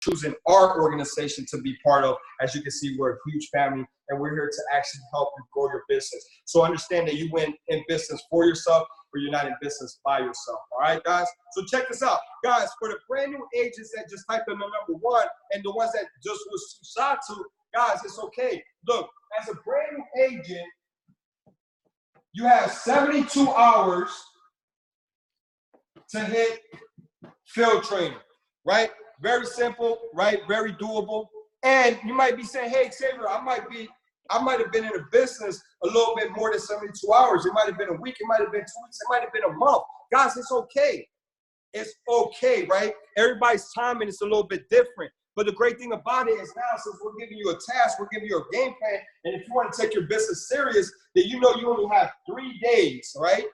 choosing our organization to be part of. As you can see, we're a huge family, and we're here to actually help you grow your business. So understand that you win in business for yourself, but you're not in business by yourself. All right, guys? So check this out. Guys, for the brand new agents that just typed in the number 1 and the ones that just was too shy to, guys, it's okay. Look, as a brand new agent, you have 72 hours to hit field training, right? Very simple, right? Very doable. And you might be saying, hey, Xavier, I might have been in a business a little bit more than 72 hours. It might have been a week. It might have been 2 weeks. It might have been a month. Guys, it's okay. It's okay, right? Everybody's timing is a little bit different. But the great thing about it is now, since we're giving you a task, we're giving you a game plan, and if you want to take your business serious, then you know you only have 3 days, right?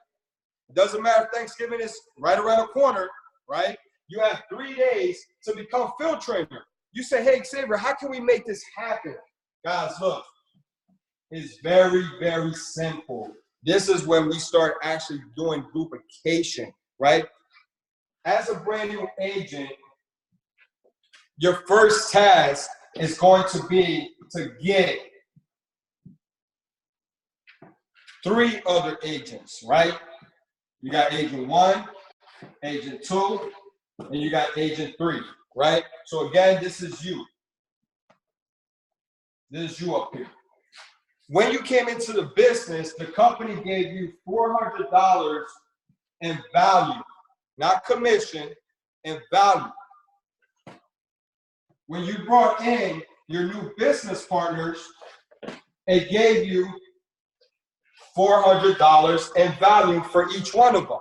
It doesn't matter if Thanksgiving is right around the corner, right? You have 3 days to become field trainer. You say, hey, Xavier, how can we make this happen? Guys, look, it's very, very simple. This is when we start actually doing duplication, right? As a brand new agent, your first task is going to be to get 3 other agents, right? You got agent 1, agent 2, and you got agent 3, right? So again, this is you. This is you up here. When you came into the business, the company gave you $400 in value, not commission, in value. When you brought in your new business partners, it gave you $400 in value for each one of them.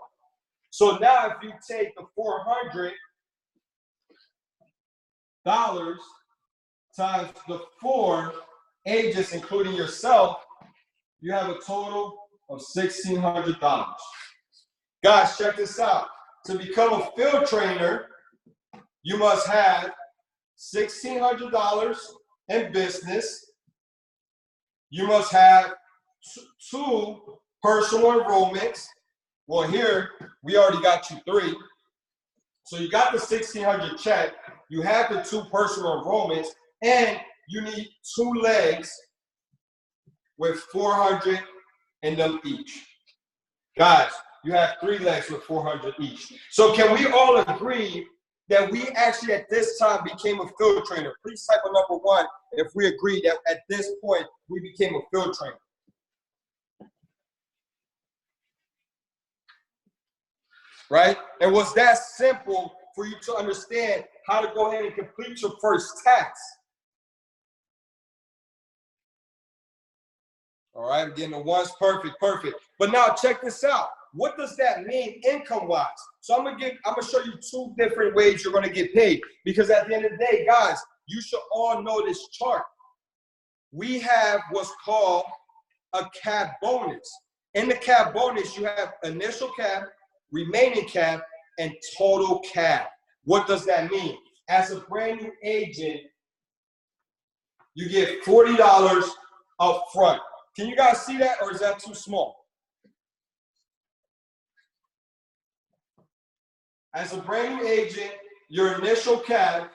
So now if you take the $400 times the 4 agents, including yourself, you have a total of $1,600. Guys, check this out. To become a field trainer, you must have $1,600 in business. You must have 2 personal enrollments. Well, here, we already got you 3. So you got the $1,600 check. You have the 2 personal enrollments, and you need 2 legs with $400 in them each. Guys, you have 3 legs with $400 each. So can we all agree that we actually at this time became a field trainer? Please type a number 1 if we agree that at this point we became a field trainer. Right? And was that simple for you to understand how to go ahead and complete your first task? All right, I'm getting the ones, perfect. But now check this out. What does that mean income-wise? So I'm gonna show you 2 different ways you're gonna get paid. Because at the end of the day, guys, you should all know this chart. We have what's called a CAB bonus. In the CAB bonus, you have initial CAB, remaining CAB, and total CAB. What does that mean? As a brand new agent, you get $40 up front. Can you guys see that, or is that too small? As a brand new agent, your initial CAB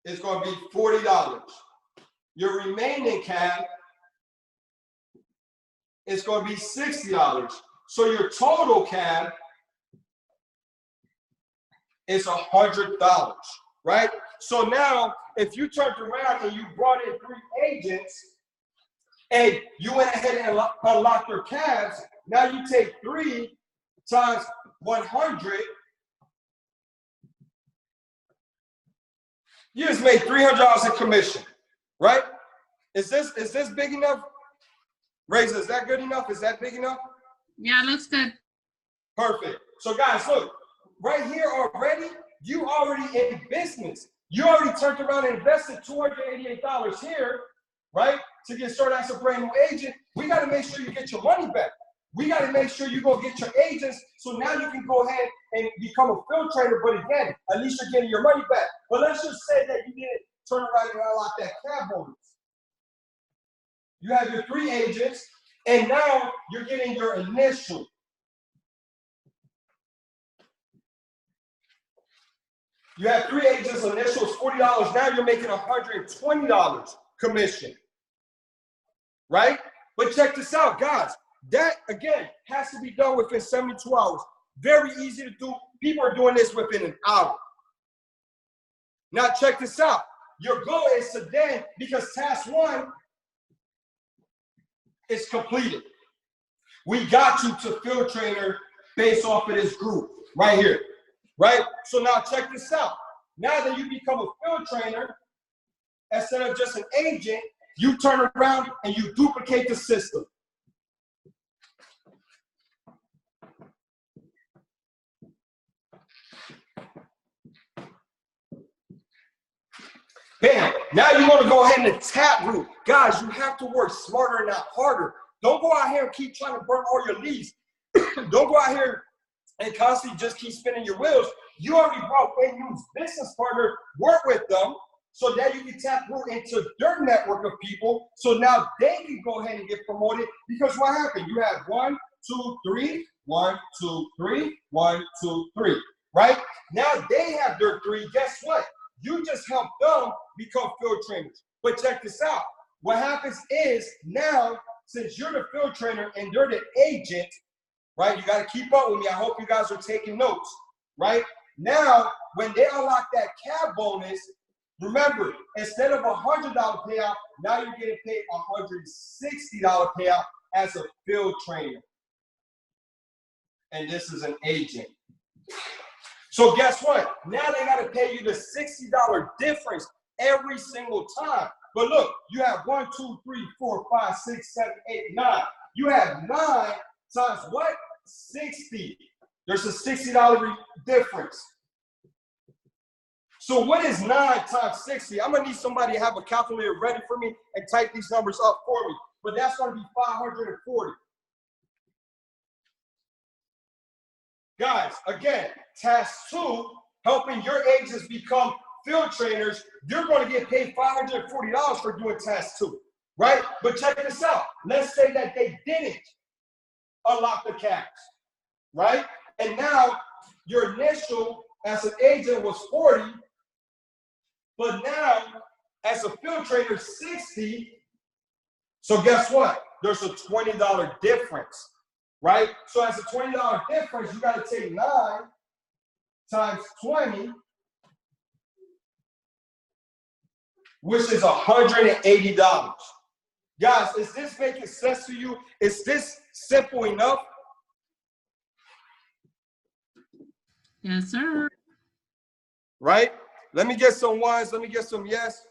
is going to be $40. Your remaining CAB is going to be $60. So your total CAB is $100, right? So now, if you turned around and you brought in 3 agents, and you went ahead and unlocked your CABs, now you take 3 times 100, you just made $300 in commission, right? Is this big enough? Razor, is that good enough? Is that big enough? Yeah, it looks good. Perfect. So guys, look, right here already, you already in business. You already turned around and invested $288 here, right? To get started as a brand new agent. We got to make sure you get your money back. We got to make sure you go get your agents, so now you can go ahead and become a field trainer. But again, at least you're getting your money back. But let's just say that you didn't turn around and unlock that CAB bonus. You have your 3 agents, and now you're getting your initial. You have 3 agents, initial is $40. Now you're making $120 commission, right? But check this out, guys. That, again, has to be done within 72 hours. Very easy to do. People are doing this within an hour. Now, check this out. Your goal is to then, because task 1 is completed. We got you to field trainer based off of this group right here, right? So now check this out. Now that you become a field trainer, instead of just an agent, you turn around and you duplicate the system. Bam. Now you want to go ahead and tap route. Guys, you have to work smarter and not harder. Don't go out here and keep trying to burn all your leads. Don't go out here and constantly just keep spinning your wheels. You already brought a new business partner, work with them, so that you can tap root into their network of people. So now they can go ahead and get promoted. Because what happened? You have 1, 2, 3, 1, 2, 3, 1, 2, 3. Right? Now they have their 3. Guess what? You just help them become field trainers. But check this out. What happens is now, since you're the field trainer and they're the agent, right? You got to keep up with me. I hope you guys are taking notes, right? Now, when they unlock that cab bonus, remember, instead of $100 payout, now you're getting paid $160 payout as a field trainer. And this is an agent. So guess what? Now they got to pay you the $60 difference every single time. But look, you have 1, 2, 3, 4, 5, 6, 7, 8, 9. You have 9 times what? 60. There's a $60 difference. So what is 9 times 60? I'm going to need somebody to have a calculator ready for me and type these numbers up for me. But that's going to be 540. Guys, again, task 2, helping your agents become field trainers. You're going to get paid $540 for doing task 2, right? But check this out. Let's say that they didn't unlock the caps, right? And now your initial as an agent was 40, but now as a field trainer, 60. So guess what? There's a $20 difference, right? So as a $20 difference, you got to take 9 times 20, which is $180. Guys, is this making sense to you? Is this simple enough? Yes, sir. Right? Let me get some ones. Let me get some yes.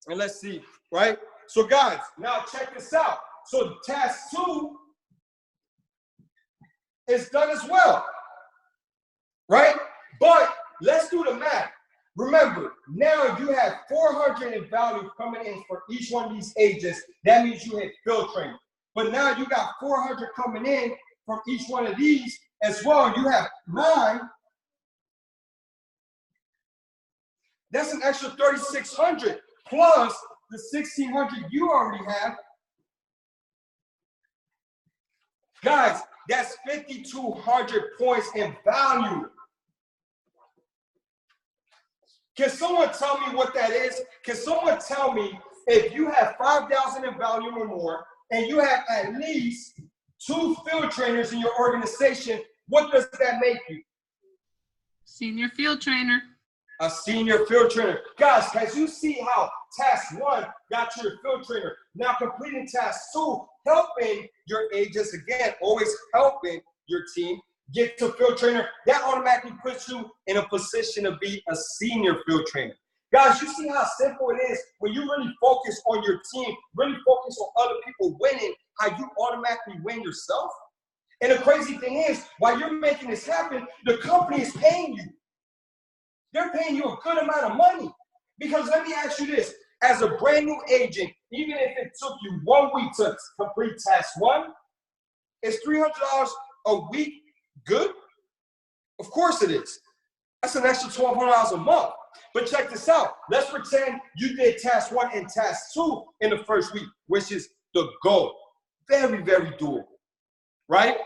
And let's see, right? So guys, now check this out. So task 2 is done as well, right? But let's do the math. Remember, now you have 400 in value coming in for each one of these agents. That means you hit field training. But now you got 400 coming in from each one of these as well. You have 9. That's an extra 3,600 plus the 1,600 you already have. Guys, that's 5,200 points in value. Can someone tell me what that is? Can someone tell me if you have 5,000 in value or more and you have at least 2 field trainers in your organization, what does that make you? Senior field trainer. A senior field trainer. Guys, as you see how task 1 got you your field trainer, now completing task 2, helping your agents, again, always helping your team get to field trainer, that automatically puts you in a position to be a senior field trainer. Guys, you see how simple it is when you really focus on your team, really focus on other people winning, how you automatically win yourself? And the crazy thing is, while you're making this happen, the company is paying you. They're paying you a good amount of money. Because let me ask you this, as a brand new agent, even if it took you 1 week to complete task 1, is $300 a week good? Of course it is. That's an extra $1,200 a month. But check this out. Let's pretend you did task 1 and task 2 in the first week, which is the goal. Very, very doable, right?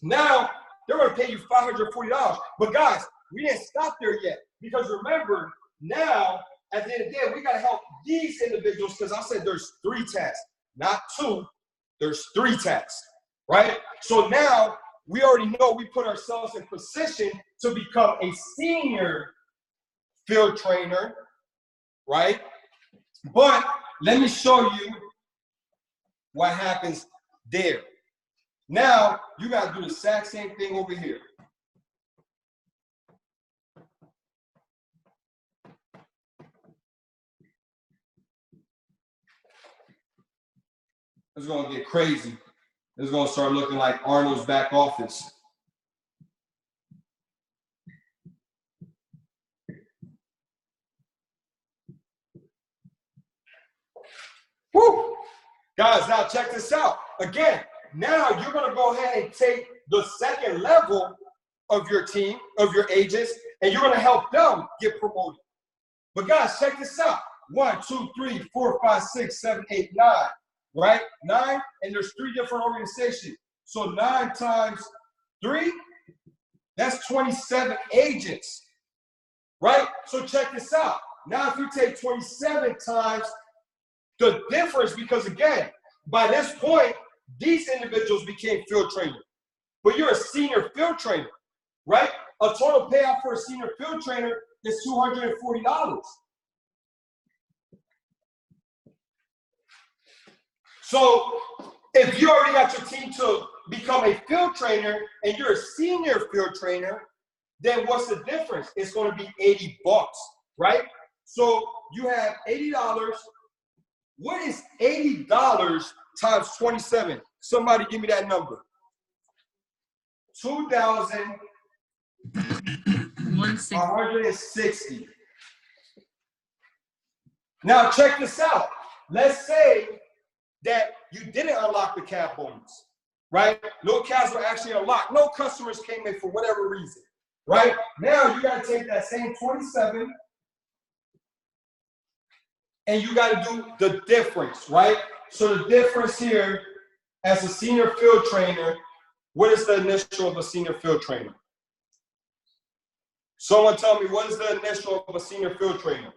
Now, they're going to pay you $540. But guys, we didn't stop there yet. Because remember, now, at the end of the day, we got to help these individuals because I said there's 3 tasks, not 2. There's 3 tasks, right? So now we already know we put ourselves in position to become a senior field trainer, right? But let me show you what happens there. Now, you got to do the exact same thing over here. It's going to get crazy. It's going to start looking like Arnold's back office. Woo! Guys, now check this out. Again, now you're going to go ahead and take the second level of your team, of your agents, and you're going to help them get promoted. But guys, check this out. 1, 2, 3, 4, 5, 6, 7, 8, 9. Right? 9, and there's 3 different organizations. So 9 times 3, that's 27 agents. Right? So check this out. Now if you take 27 times the difference, because again, by this point, these individuals became field trainers. But you're a senior field trainer, right? A total payout for a senior field trainer is $240. So if you already got your team to become a field trainer and you're a senior field trainer, then what's the difference? It's going to be $80, right? So you have $80. What is $80 times 27? Somebody give me that number. 2,160. Now check this out. Let's say that you didn't unlock the cap bonus, right? No cabs were actually unlocked. No customers came in for whatever reason, right? Now you got to take that same 27 and you got to do the difference, right? So the difference here, as a senior field trainer, what is the initial of a senior field trainer? Someone tell me, what is the initial of a senior field trainer?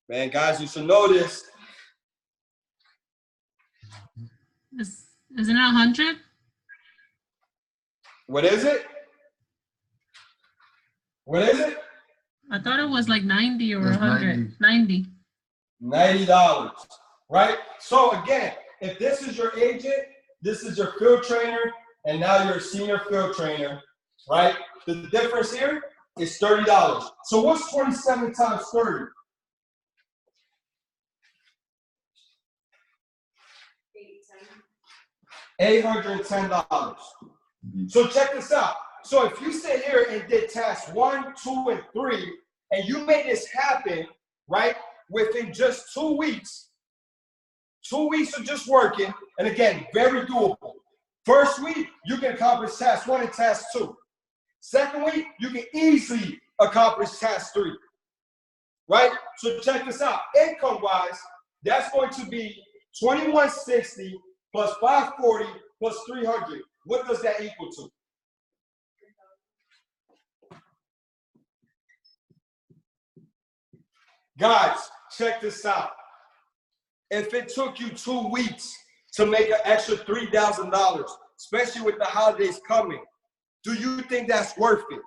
Man, guys, you should know this. Isn't it 100? What is it? What is it? I thought it was like 90 or 100. 90. $90, right? So again, if this is your agent, this is your field trainer, and now you're a senior field trainer, right? The difference here is $30. So what's 27 times 30? $810. So check this out. So if you sit here and did tasks 1, 2, and 3, and you made this happen, right, within just 2 weeks, 2 weeks of just working, and again, very doable. First week, you can accomplish task 1 and task 2. Second week, you can easily accomplish task 3, right? So check this out. Income-wise, that's going to be $2,160 plus $540 plus $300. What does that equal to? Guys, check this out. If it took you 2 weeks to make an extra $3,000, especially with the holidays coming, do you think that's worth it?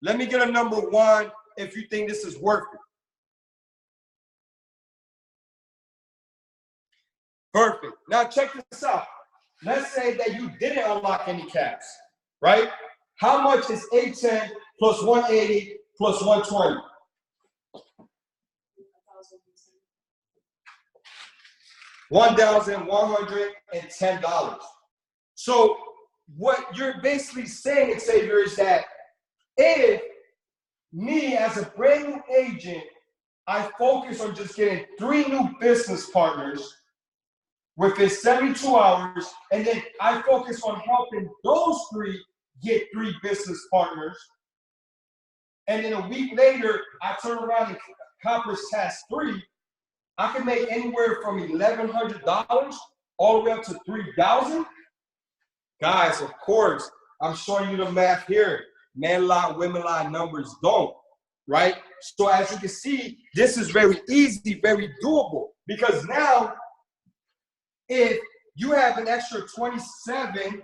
Let me get a number 1 if you think this is worth it. Perfect. Now check this out. Let's say that you didn't unlock any caps, right? How much is 810 plus 180 plus 120? $1,110. So what you're basically saying, Xavier, is that if me as a brand new agent, I focus on just getting 3 new business partners within 72 hours, and then I focus on helping those 3 get 3 business partners, and then a week later, I turn around and accomplish task 3, I can make anywhere from $1,100 all the way up to $3,000. Guys, of course, I'm showing you the math here. Men lie, women lie, numbers don't, right? So as you can see, this is very easy, very doable. Because now, if you have an extra 27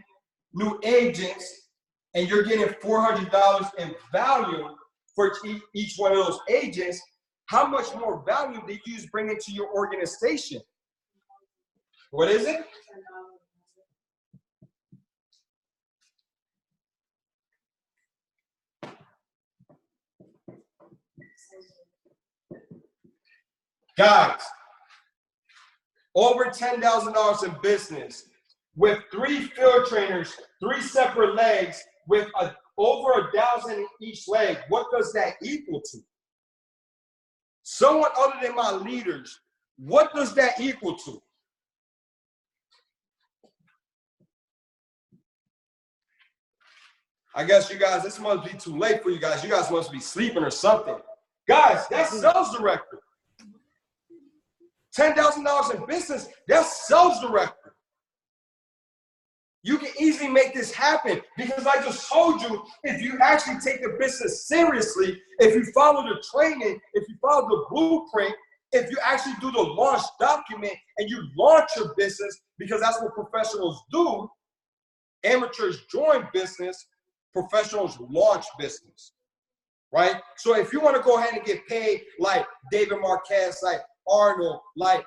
new agents and you're getting $400 in value for each one of those agents, how much more value did you bring into your organization? What is it? Guys, over $10,000 in business with 3 field trainers, 3 separate legs with over 1,000 in each leg. What does that equal to? Someone other than my leaders, what does that equal to? I guess you guys, this must be too late for you guys. You guys must be sleeping or something. Guys, that's sales director. $10,000 in business, that's sales director. You can easily make this happen because I just told you, if you actually take the business seriously, if you follow the training, if you follow the blueprint, if you actually do the launch document and you launch your business, because that's what professionals do. Amateurs join business, professionals launch business, right? So if you want to go ahead and get paid like David Marquez, like Arnold, like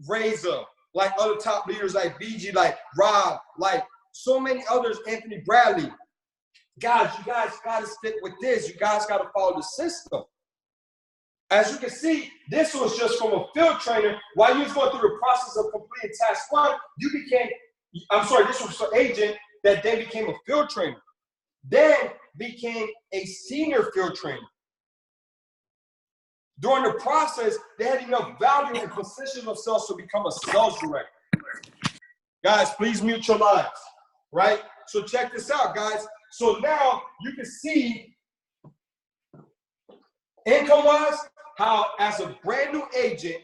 Razor, like other top leaders like BG, like Rob, like so many others, Anthony Bradley. Guys, you guys got to stick with this. You guys got to follow the system. As you can see, this was just from a field trainer. While you was going through the process of completing task 1, you became, this was an agent that then became a field trainer, then became a senior field trainer. During the process, they had enough value and position themselves to become a sales director. Guys, please mute your lines, right? So check this out, guys. So now you can see income-wise, how as a brand new agent,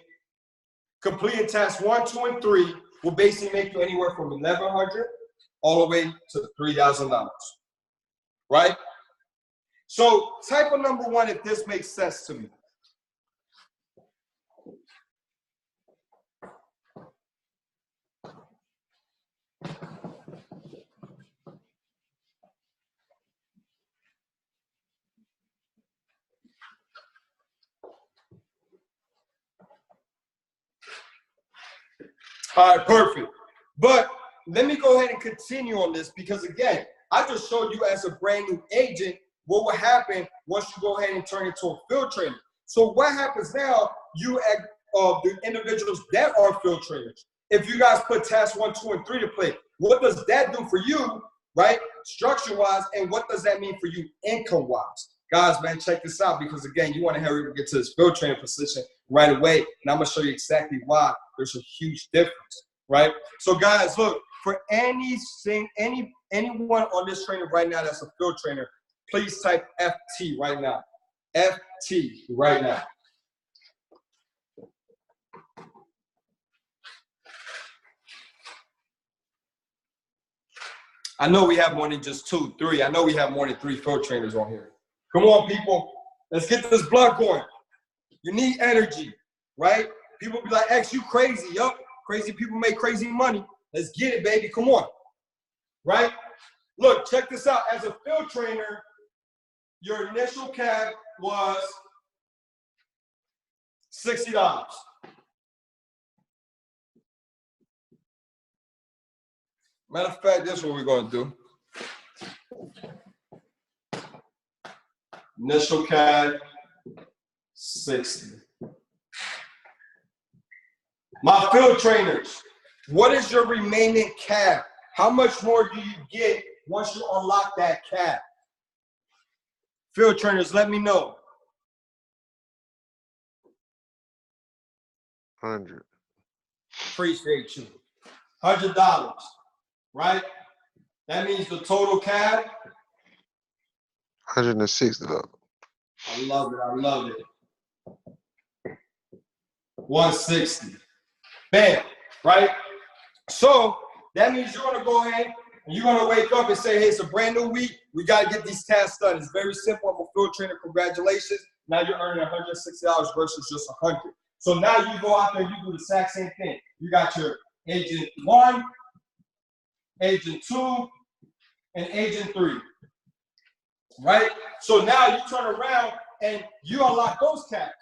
completing tasks 1, 2, and 3 will basically make you anywhere from $1,100 all the way to $3,000, right? So type of number 1 if this makes sense to me. All right, perfect. But let me go ahead and continue on this because, again, I just showed you as a brand new agent what will happen once you go ahead and turn into a field trainer. So what happens now, you the individuals that are field trainers, if you guys put tasks 1, 2, and 3 to play, what does that do for you, right, structure-wise, and what does that mean for you income-wise? Guys, man, check this out because, again, you want to hurry up and get to this field trainer position right away, and I'm going to show you exactly why there's a huge difference, right? So, guys, look, for anyone on this training right now that's a field trainer, please type FT right now. FT right now. I know we have more than just 2, 3. I know we have more than 3 field trainers on here. Come on, people. Let's get this blood going. You need energy, right? People be like, X, you crazy. Yup, crazy people make crazy money. Let's get it, baby. Come on, right? Look, check this out. As a field trainer, your initial cap was $60. Matter of fact, this is what we're going to do. Initial cap, 60. My field trainers, what is your remaining cap? How much more do you get once you unlock that cap? Field trainers, let me know. 100. Appreciate you. $100, right? That means the total cap. 160 though. I love it. I love it. 160. Bam. Right? So that means you're going to go ahead And you're going to wake up and say, hey, it's a brand new week. We got to get these tasks done. It's very simple. I'm a field trainer. Congratulations. Now you're earning $160 versus just $100. So now you go out there and you do the exact same thing. You got your agent 1, agent 2, and agent 3. Right? So now you turn around and you unlock those caps.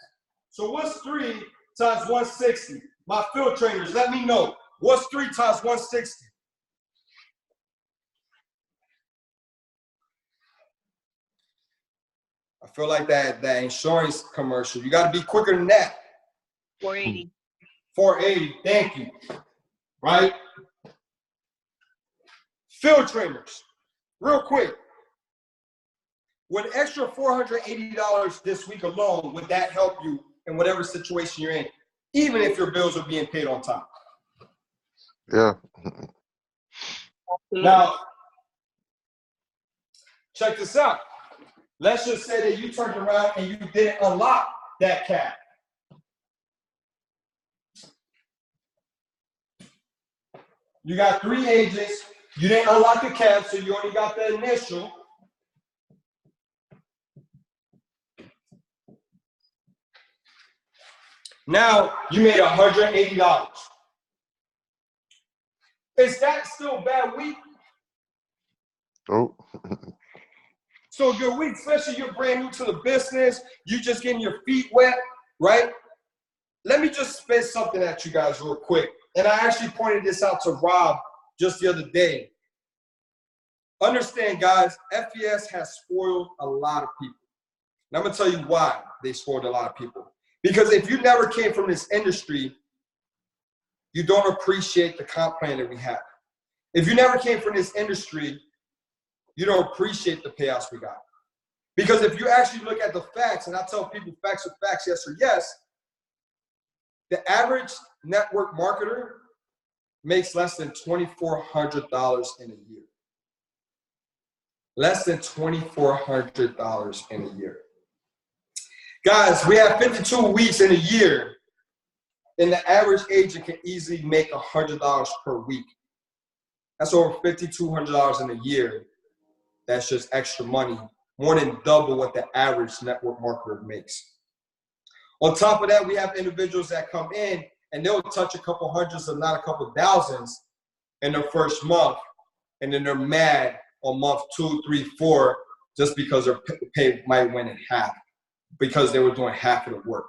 So what's 3 times 160? My field trainers, let me know. What's 3 times 160? I feel like that insurance commercial. You got to be quicker than that. 480. 480. Thank you. Right? Field trainers. Real quick. With an extra $480 this week alone, would that help you in whatever situation you're in, even if your bills are being paid on time? Yeah. Now, check this out. Let's just say that you turned around and you didn't unlock that cap. You got 3 agents. You didn't unlock the cap, so you only got the initial. Now you made $180. Is that still a bad week? Oh. So a good week, especially you're brand new to the business, you just getting your feet wet, right? Let me just spit something at you guys real quick. And I actually pointed this out to Rob just the other day. Understand, guys, FES has spoiled a lot of people. And I'm going to tell you why they spoiled a lot of people. Because if you never came from this industry, you don't appreciate the comp plan that we have. If you never came from this industry, you don't appreciate the payouts we got. Because if you actually look at the facts, and I tell people facts are facts, yes or yes, the average network marketer makes less than $2,400 in a year. Less than $2,400 in a year. Guys, we have 52 weeks in a year, and the average agent can easily make $100 per week. That's over $5,200 in a year. That's just extra money, more than double what the average network marketer makes. On top of that, we have individuals that come in and they'll touch a couple hundreds, if not a couple thousands, in their first month, and then they're mad on month 2, 3, 4, just because their pay might went in half because they were doing half of the work.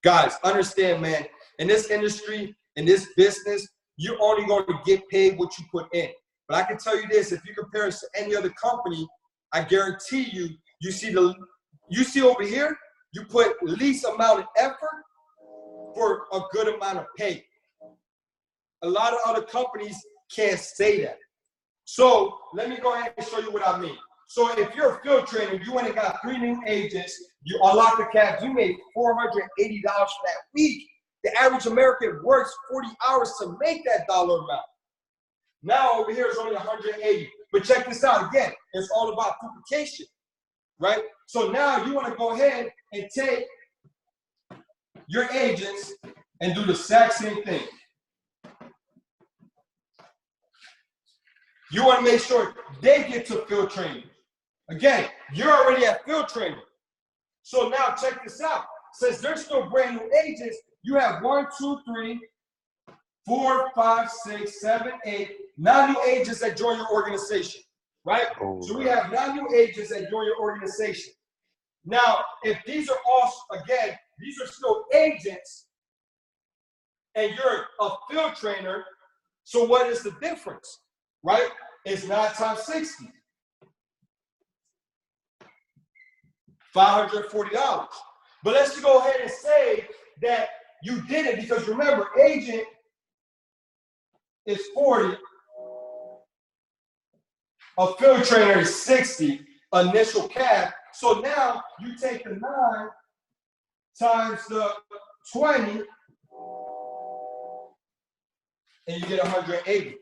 Guys, understand, man, in this industry, in this business, you're only going to get paid what you put in. But I can tell you this, if you compare us to any other company, I guarantee you, you see over here, you put least amount of effort for a good amount of pay. A lot of other companies can't say that. So let me go ahead and show you what I mean. So if you're a field trainer, you went and got 3 new agents, you unlock the caps, you made $480 for that week. The average American works 40 hours to make that dollar amount. Now over here is only 180. But check this out again. It's all about duplication, right? So now you want to go ahead and take your agents and do the exact same thing. You want to make sure they get to field training. Again, you're already at field training. So now check this out. Since they're still brand new agents, you have 1, 2, 3, 4, 5, 6, 7, 8, 9 new agents that join your organization, right? Oh, so we have 9 new agents that join your organization. Now, if these are all, again, these are still agents, and you're a field trainer, so what is the difference, right? It's 9 times 60. $540. But let's just go ahead and say that you did it because remember, agent is 40, a field trainer is 60, initial cap. So now you take the 9 times the 20 and you get 180.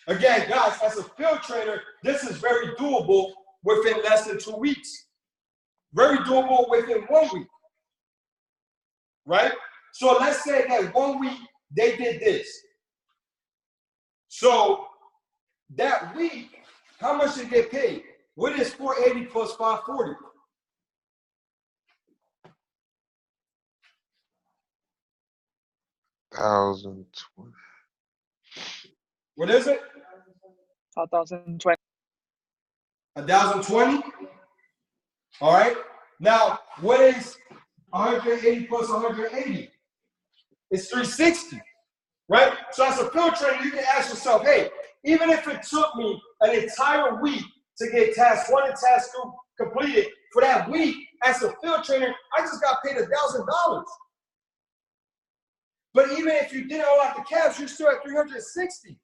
Again, guys, as a field trainer, this is very doable within less than 2 weeks. Very doable within 1 week, right? So let's say that 1 week they did this. So that week, how much did they get paid? What is 480 plus 540? $1,020. What is it? 1,020. 1,020? All right. Now, what is 180 plus 180? It's 360, right? So as a field trainer, you can ask yourself, hey, even if it took me an entire week to get task 1 and task 2 completed for that week, as a field trainer, I just got paid $1,000. But even if you did all out the calves, you're still at 360.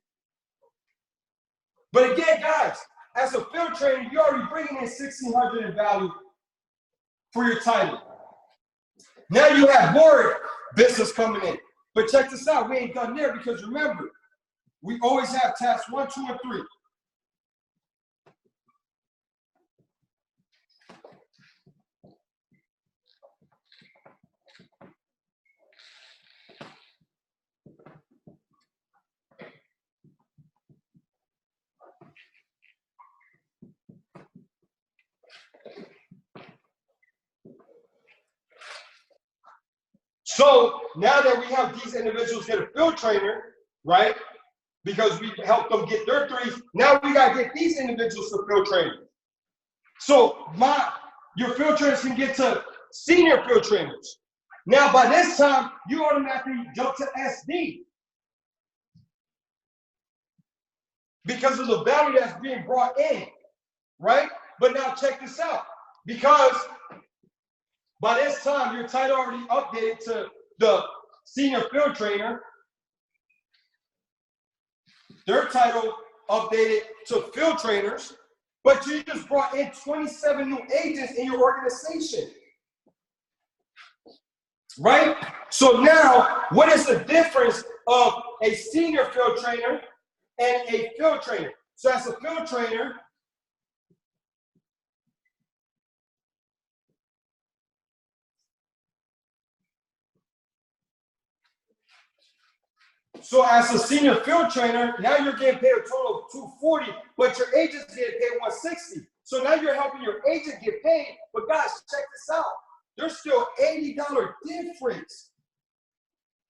But again, guys, as a field trainer, you're already bringing in 1,600 in value for your title. Now you have more business coming in. But check this out, we ain't done there because remember, we always have tasks 1, 2, and 3. So now that we have these individuals get a field trainer, right? Because we helped them get their 3s, now we gotta get these individuals to field training. So your field trainers can get to senior field trainers. Now by this time, you automatically jump to SD. Because of the value that's being brought in, right? But now check this out. Because by this time, your title already updated to the senior field trainer. Their title updated to field trainers, but you just brought in 27 new agents in your organization. Right? So now, what is the difference of a senior field trainer and a field trainer? So as a field trainer, as a senior field trainer, now you're getting paid a total of $240, but your agent's getting paid $160. So now you're helping your agent get paid, but guys, check this out. There's still $80 difference.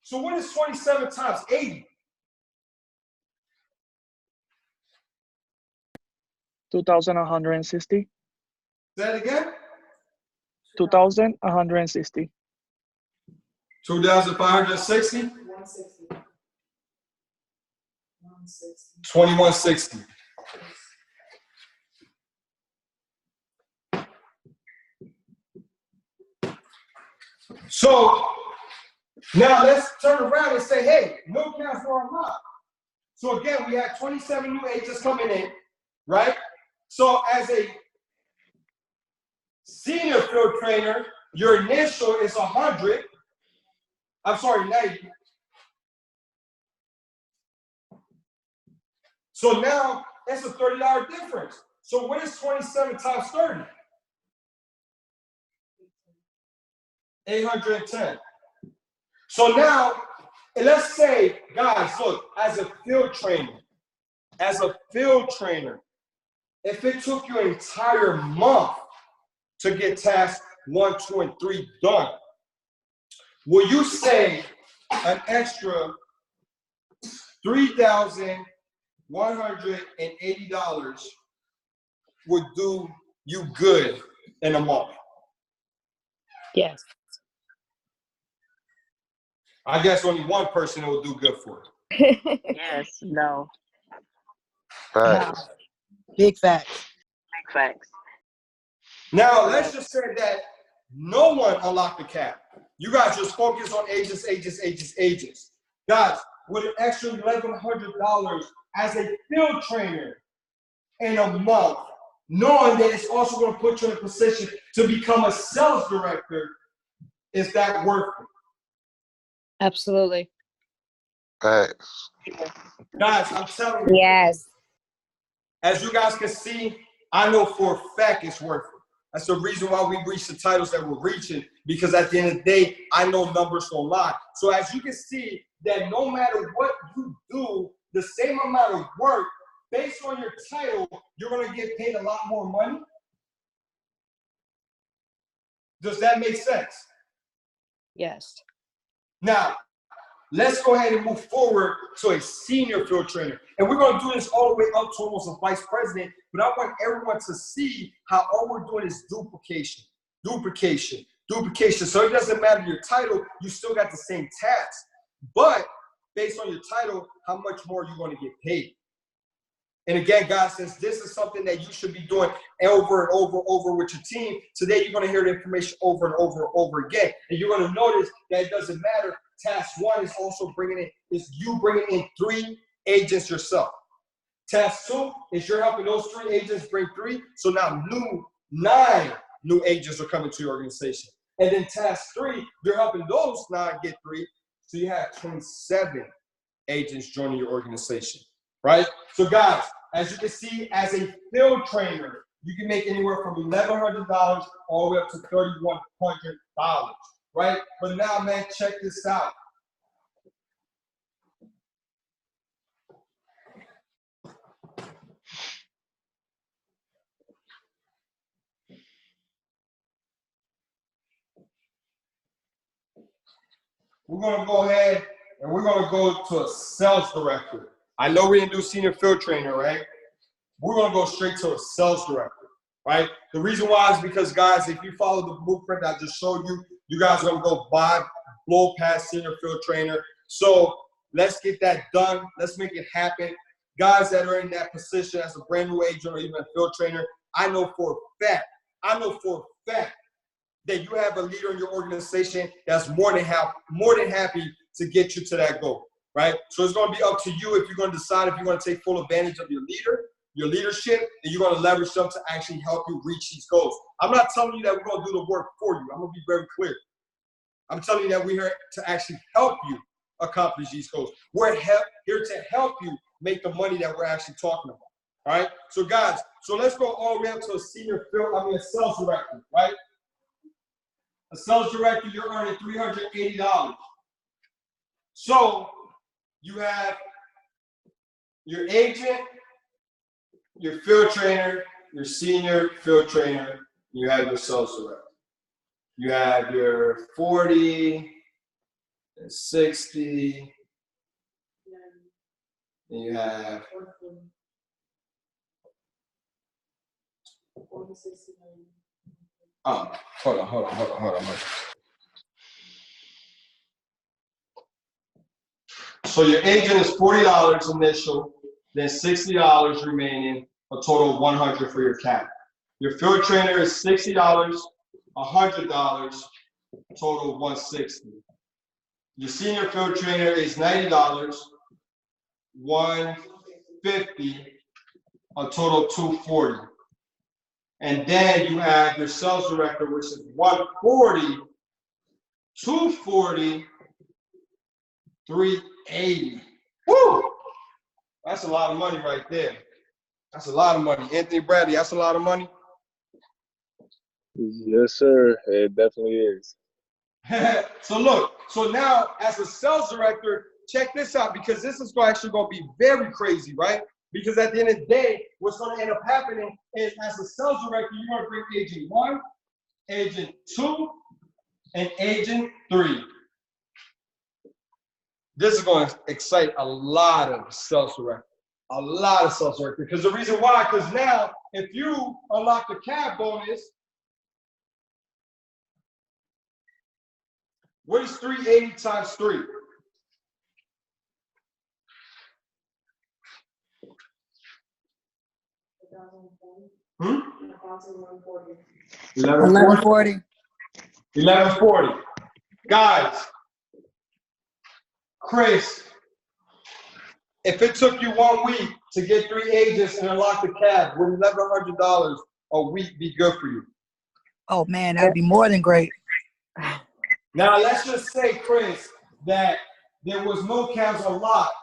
So what is 27 times 80? 2,160. Say that again? 2,160. 2,560? 2160. So now let's turn around and say, hey, no counts were unlocked. So again, we had 27 new agents coming in, right? So as a senior field trainer, your initial is 100. I'm sorry, 90. So now that's a $30 difference. So what is 27 times 30? 810. So now, let's say, guys, look, as a field trainer, if it took you an entire month to get tasks 1, 2, and 3 done, will you say an extra $3,180 would do you good in a month? Yes. I guess only one person it will do good for. Yes. No. Facts. Big facts. Big facts. Now, let's just say that no one unlocked the cap. You guys just focus on agents. Guys, with an extra $1,100 as a field trainer in a month, knowing that it's also going to put you in a position to become a sales director, is that worth it? Absolutely. Facts. Guys, I'm telling you. Yes. As you guys can see, I know for a fact it's worth it. That's the reason why we reached the titles that we're reaching, because at the end of the day, I know numbers don't lie. So as you can see, that no matter what you do, the same amount of work based on your title, you're going to get paid a lot more money? Does that make sense? Yes. Now, let's go ahead and move forward to a senior field trainer. And we're going to do this all the way up to almost a vice president, but I want everyone to see how all we're doing is duplication. So it doesn't matter your title, you still got the same task. But based on your title, how much more you're going to get paid. And again, guys, since this is something that you should be doing over and over with your team, today you're going to hear the information over and over again. And you're going to notice that it doesn't matter. Task 1 is also you bringing in 3 agents yourself. Task 2 is you're helping those 3 agents bring 3. So now 9 new agents are coming to your organization. And then task 3, you're helping those 9 get 3. So you have 27 agents joining your organization, right? So guys, as you can see, as a field trainer, you can make anywhere from $1,100 all the way up to $3,100, right? But now, man, check this out. We're going to go ahead and we're going to go to a sales director. I know we didn't do senior field trainer, right? We're going to go straight to a sales director, right? The reason why is because, guys, if you follow the blueprint I just showed you, you guys are going to blow past senior field trainer. So let's get that done. Let's make it happen. Guys that are in that position as a brand new agent or even a field trainer, I know for a fact that you have a leader in your organization that's more than happy to get you to that goal, right? So it's going to be up to you if you're going to decide if you're going to take full advantage of your leadership, and you're going to leverage them to actually help you reach these goals. I'm not telling you that we're going to do the work for you. I'm going to be very clear. I'm telling you that we're here to actually help you accomplish these goals. We're here to help you make the money that we're actually talking about, all right? So guys, let's go all the way up to a sales director, right? A sales director, you're earning $380. So you have your agent, your field trainer, your senior field trainer, you have your sales director. You have your 40 and 60, and you have 40. Hold on. So your agent is $40 initial, then $60 remaining, a total of $100 for your cap. Your field trainer is $60, $100, total of $160. Your senior field trainer is $90, $150, a total of $240. And then you have your sales director, which is $140, $240, $380. Woo! That's a lot of money right there. That's a lot of money. Anthony Bradley, that's a lot of money. Yes, sir. It definitely is. So now as a sales director, check this out, because this is actually going to be very crazy, right? Because at the end of the day, what's going to end up happening is, as a sales director, you're going to bring agent 1, agent 2, and agent 3. This is going to excite a lot of sales directors. Because the reason why, because now, if you unlock the cab bonus, what is 380 times 3? Hmm? 1140. 1140. Guys, Chris, if it took you 1 week to get 3 agents and unlock the cab, would $1,100 a week be good for you? Oh man, that'd be more than great. Now let's just say, Chris, that there was no cabs unlocked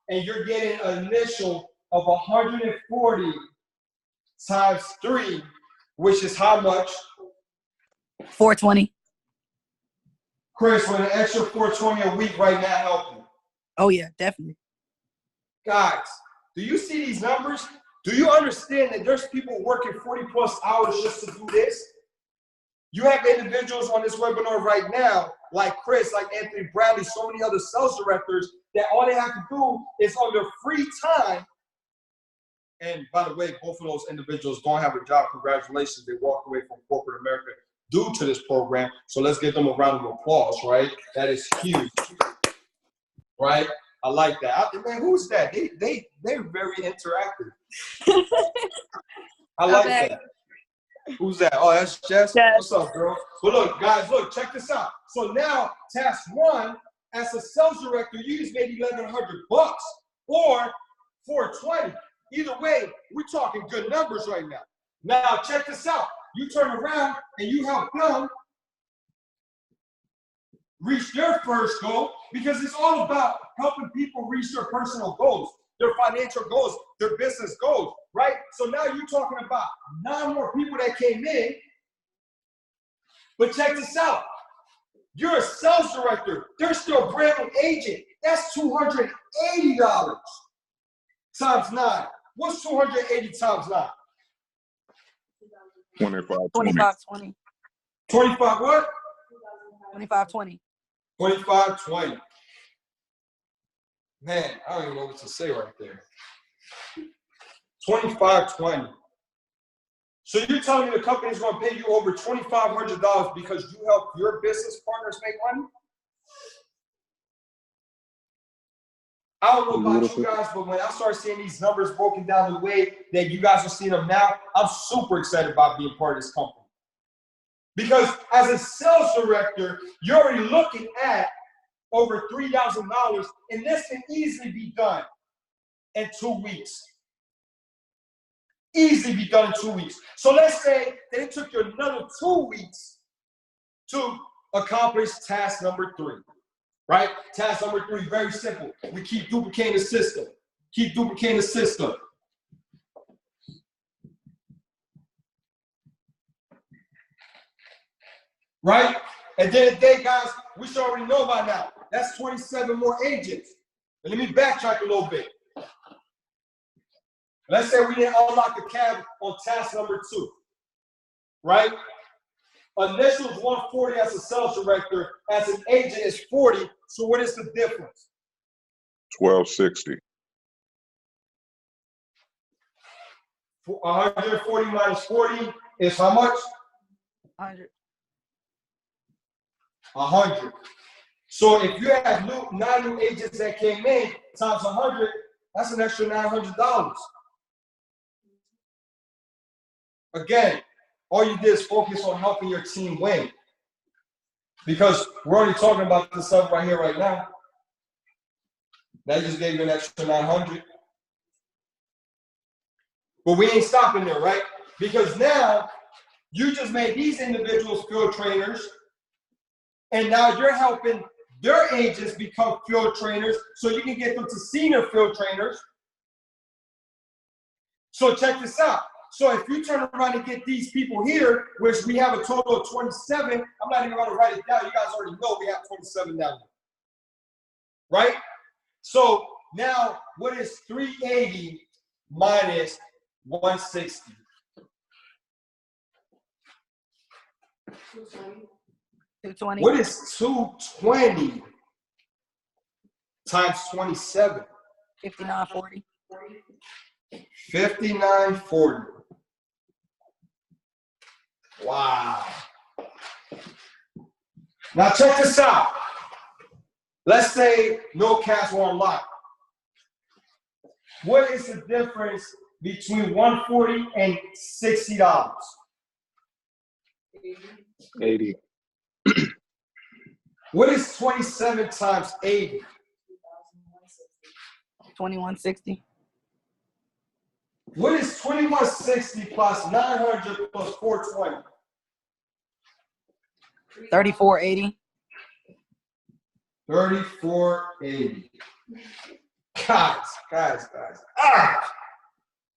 and you're getting an initial of 140 times 3, which is how much? 420. Chris, with an extra 420 a week right now help you? Oh yeah, definitely. Guys, Do you see these numbers? Do you understand that there's people working 40 plus hours just to do this? You have individuals on this webinar right now, like Chris, like Anthony Bradley, so many other sales directors, that all they have to do is on their free time. And by the way, both of those individuals don't have a job. Congratulations. They walked away from corporate America due to this program. So let's give them a round of applause, right? That is huge, right? I like that. Man, who's that? They're very interactive. I like that. Who's that? Oh, that's Jess. Yes. What's up, girl? But look, guys, look, check this out. So now, task one, as a sales director, you just made $1,100 or $420. Either way, we're talking good numbers right now. Now, check this out. You turn around and you help them reach their first goal, because it's all about helping people reach their personal goals, their financial goals, their business goals, right? So now you're talking about 9 more people that came in. But check this out. You're a sales director. They're still a brand new agent. That's $280 times 9. What's 280 times 9? 2520. 25 what? 2520. 2520. Man, I don't even know what to say right there. 2520. So you're telling me the company's going to pay you over $2,500 because you help your business partners make money? I don't know about you guys, but when I start seeing these numbers broken down the way that you guys are seeing them now, I'm super excited about being part of this company. Because as a sales director, you're already looking at over $3,000, and this can easily be done in 2 weeks. Easily be done in 2 weeks. So let's say that it took you another 2 weeks to accomplish task number 3. Right? Task number 3, very simple. We keep duplicating the system. Keep duplicating the system. Right? At the end of the day, guys, we should already know by now. That's 27 more agents. And let me backtrack a little bit. Let's say we didn't unlock the cab on task number 2. Right? Initials 140 as a sales director, as an agent is 40. So what is the difference? 1260. 140 minus 40 is how much? 100. 100. So if you have 9 new agents that came in times 100, that's an extra $900. Again, all you did is focus on helping your team win. Because we're already talking about this stuff right here, right now. That just gave you an extra 900. But we ain't stopping there, right? Because now you just made these individuals field trainers, and now you're helping their agents become field trainers so you can get them to senior field trainers. So check this out. So if you turn around and get these people here, which we have a total of 27, I'm not even going to write it down. You guys already know we have 27 down there. Right? So now what is 380 minus 160? 220. What is 220 times 27? 5940. 5940. Wow. Now check this out. Let's say no cash were unlocked. What is the difference between 140 and $60? 80. What is 27 times 80? 2160. What is 2160 plus 900 plus 420? 3480. 3480. Guys.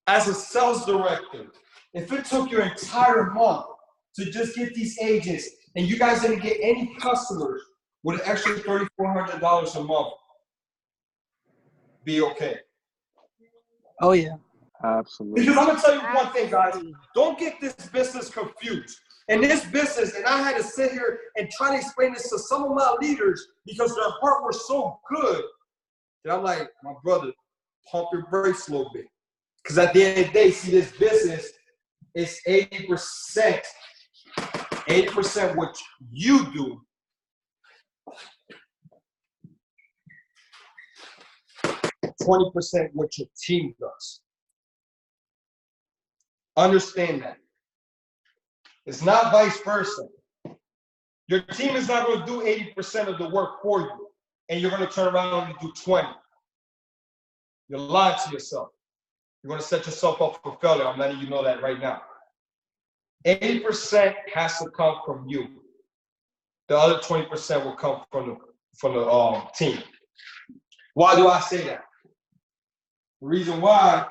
As a sales director, if it took your entire month to just get these agents and you guys didn't get any customers with an extra $3,400 a month, be okay. Oh yeah. Absolutely. Because I'm gonna tell you one thing, guys. Don't get this business confused. In this business, and I had to sit here and try to explain this to some of my leaders because their heart was so good that I'm like, my brother, pump your brakes a little bit. Because at the end of the day, see, this business is 80% what you do. 20% what your team does. Understand that. It's not vice versa. Your team is not going to do 80% of the work for you, and you're going to turn around and do 20. You're lying to yourself. You're going to set yourself up for failure. I'm letting you know that right now. 80% has to come from you. The other 20% will come from the team. Why do I say that? The reason why,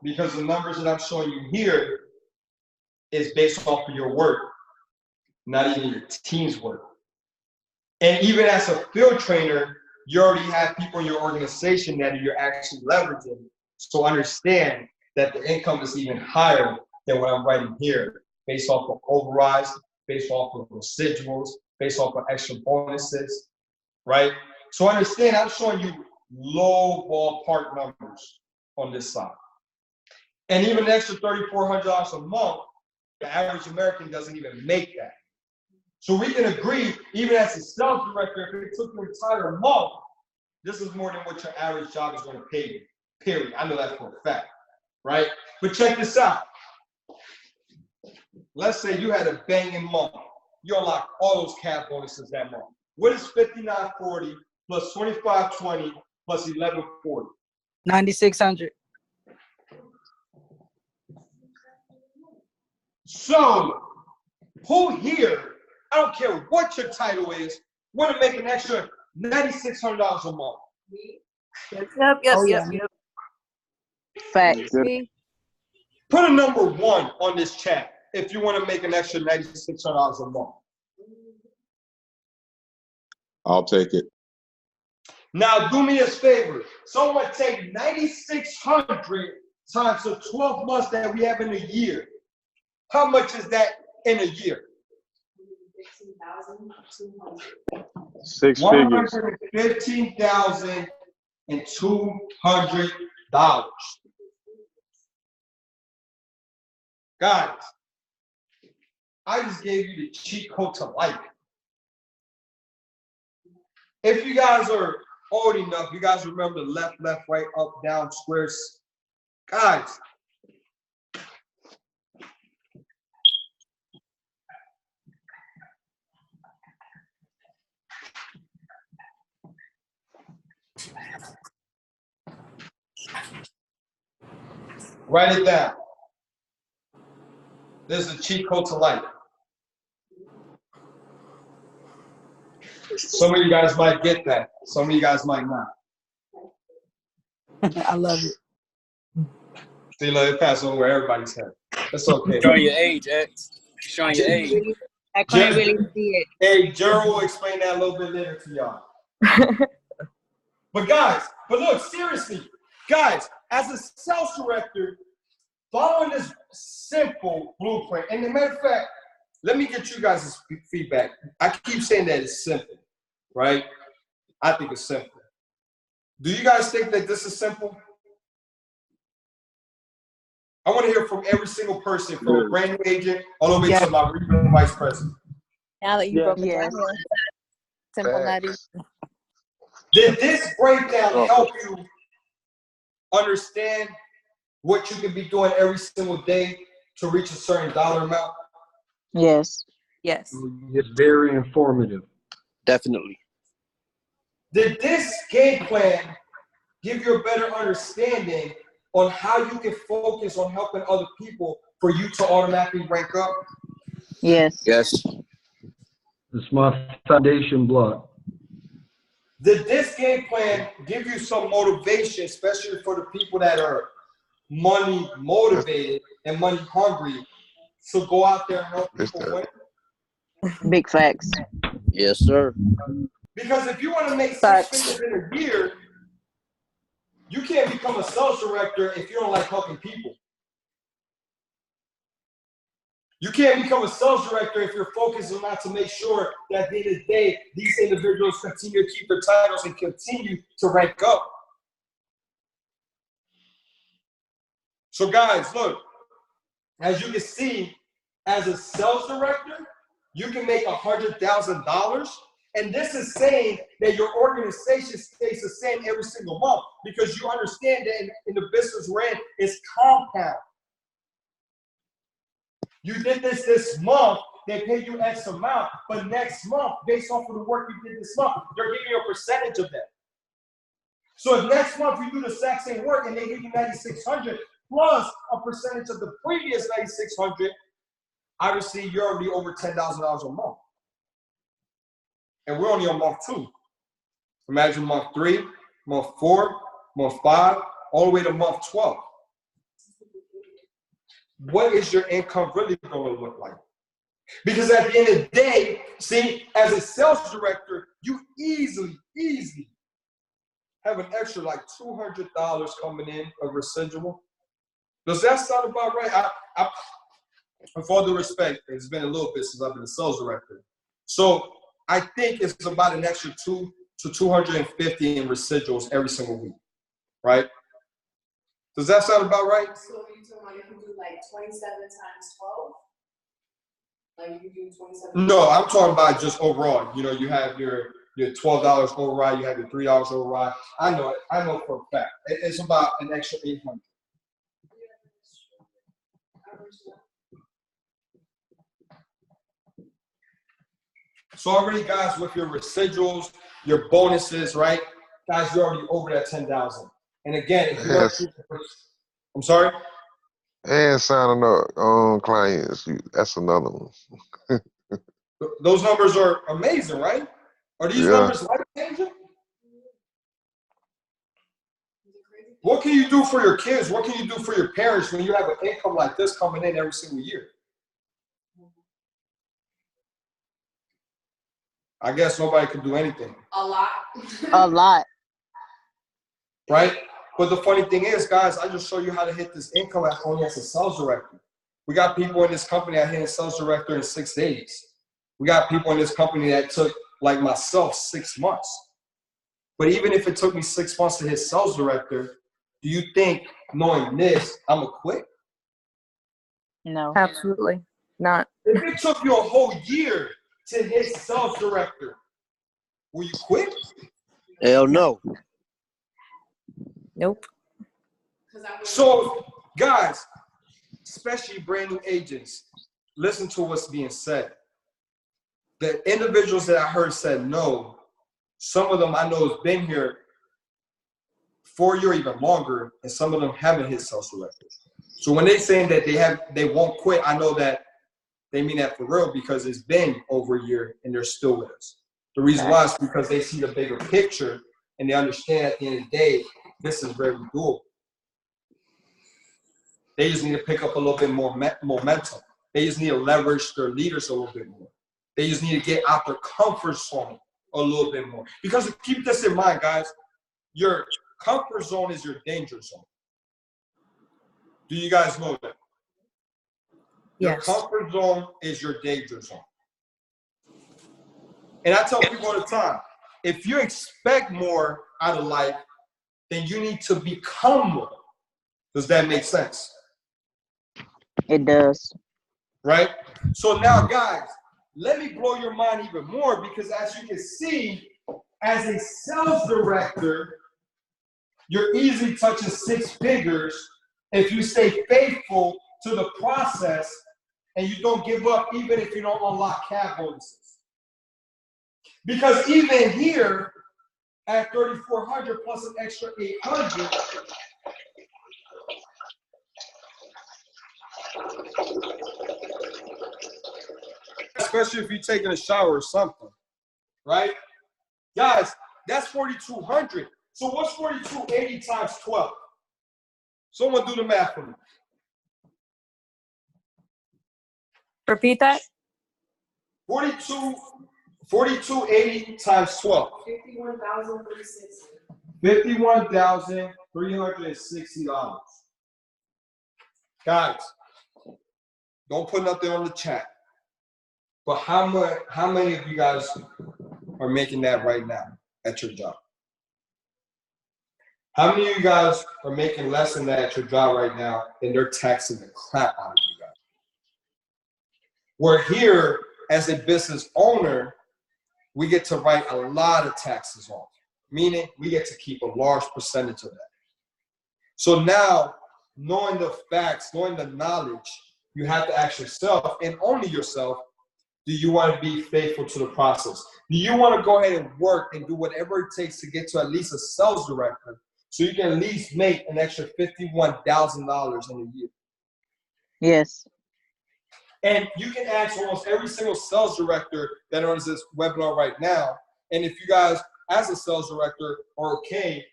because the numbers that I'm showing you here is based off of your work, not even your team's work. And even as a field trainer, you already have people in your organization that you're actually leveraging. So understand that the income is even higher than what I'm writing here, based off of overrides, based off of residuals, based off of extra bonuses, right? So understand, I'm showing you low ballpark numbers on this side. And even an extra $3,400 a month, the average American doesn't even make that. So we can agree, even as a sales director, if it took you an entire month, this is more than what your average job is going to pay you, period. I know that for a fact, right? But check this out. Let's say you had a banging month. You unlock all those cap bonuses that month. What is 5940 plus 2520 plus 1140? 9,600. So, who here, I don't care what your title is, want to make an extra $9,600 a month? Yep. Oh yeah. Facts. Put a number 1 on this chat if you want to make an extra $9,600 a month. I'll take it. Now, do me a favor. Someone take 9,600 times the 12 months that we have in a year. How much is that in a year? 6 figures. $115,200. Guys, I just gave you the cheat code to life. If you guys are old enough, you guys remember left, right, up, down, squares. Guys, write it down. This is a cheat code to life. Some of you guys might get that. Some of you guys might not. I love it. See, look, it passed over everybody's head. That's okay. Showing your age, X. Showing your age. I couldn't really see it. Hey, Gerald will explain that a little bit later to y'all. But look, seriously, guys, as a sales director, following this simple blueprint, and as a matter of fact, let me get you guys' feedback. I keep saying that it's simple, right? I think it's simple. Do you guys think that this is simple? I want to hear from every single person, from a brand new agent all the way to my regional vice president. Now that you broke it down, simple, not easy. Did this breakdown help you understand what you can be doing every single day to reach a certain dollar amount? Yes. Yes. It's very informative. Definitely. Did this game plan give you a better understanding on how you can focus on helping other people for you to automatically rank up? Yes. Yes. It's my foundation block. Did this game plan give you some motivation, especially for the people that are money motivated and money hungry, to go out there and help people win? Big facts. Yes, sir. Because if you want to make 6 Facts. figures in a year, You can't become a sales director if you don't like helping people. You can't become a sales director if your focus is not to make sure that at the end of the day, these individuals continue to keep their titles and continue to rank up. So guys, look, as you can see, as a sales director, you can make $100,000. And this is saying that your organization stays the same every single month, because you understand that in the business we're in, it's compound. You did this month, they pay you X amount, but next month, based off of the work you did this month, they're giving you a percentage of that. So if next month you do the exact same work and they give you $9,600 plus a percentage of the previous $9,600, obviously you're already over $10,000 a month. And we're only on month 2. Imagine month 3, month 4, month 5, all the way to month 12. What is your income really going to look like? Because at the end of the day, see, as a sales director, you easily have an extra like $200 coming in of residual. Does that sound about right? With all due respect, it's been a little bit since I've been a sales director. So I think it's about an extra $200 to $250 in residuals every single week, right? Does that sound about right? So you talking about you can do like 27 times 12? Like you can do 27? No, I'm talking about just overall. You know, you have your $12 override, you have your $3 override. I know for a fact. It's about an extra $800. So already, guys, with your residuals, your bonuses, right? Guys, you're already over that 10,000. And again, if you I'm sorry? And signing up on clients, that's another one. Those numbers are amazing, right? Are these numbers life-changing? What can you do for your kids? What can you do for your parents when you have an income like this coming in every single year? I guess nobody can do anything. A lot. A lot. Right? But the funny thing is, guys, I just show you how to hit this income only as a sales director. We got people in this company that hit a sales director in 6 days. We got people in this company that took, like myself, 6 months. But even if it took me 6 months to hit sales director, do you think, knowing this, I'm going to quit? No. Absolutely not. If it took you a whole year to hit sales director, will you quit? Hell no. Nope. So, guys, especially brand new agents, listen to what's being said. The individuals that I heard said no, some of them I know has been here 4 years or even longer, and some of them haven't hit sales director. So when they saying that they won't quit, I know that they mean that for real, because it's been over a year and they're still with us. The reason why is because they see the bigger picture and they understand at the end of the day, this is very doable. They just need to pick up a little bit more momentum. They just need to leverage their leaders a little bit more. They just need to get out their comfort zone a little bit more. Because keep this in mind, guys, your comfort zone is your danger zone. Do you guys know that? Yes. Your comfort zone is your danger zone. And I tell people all the time, if you expect more out of life, then you need to become more. Does that make sense? It does. Right? So now, guys, let me blow your mind even more, because as you can see, as a sales director, you're easily touching 6 figures if you stay faithful to the process and you don't give up, even if you don't unlock cap bonuses. Because even here, at 3,400 plus an extra 800, especially if you're taking a shower or something, right? Guys, that's 4,200. So what's 4,280 times 12? Someone do the math for me. Repeat that. 4,280 times 12. 51,360. $51,360. Guys, don't put nothing on the chat. But how many of you guys are making that right now at your job? How many of you guys are making less than that at your job right now and they're taxing the crap out of you guys? We're here as a business owner, we get to write a lot of taxes off, meaning we get to keep a large percentage of that. So now, knowing the facts, knowing the knowledge, you have to ask yourself, and only yourself, do you want to be faithful to the process? Do you want to go ahead and work and do whatever it takes to get to at least a sales director so you can at least make an extra $51,000 in a year? Yes. And you can ask almost every single sales director that runs this webinar right now. And if you guys, as a sales director, are okay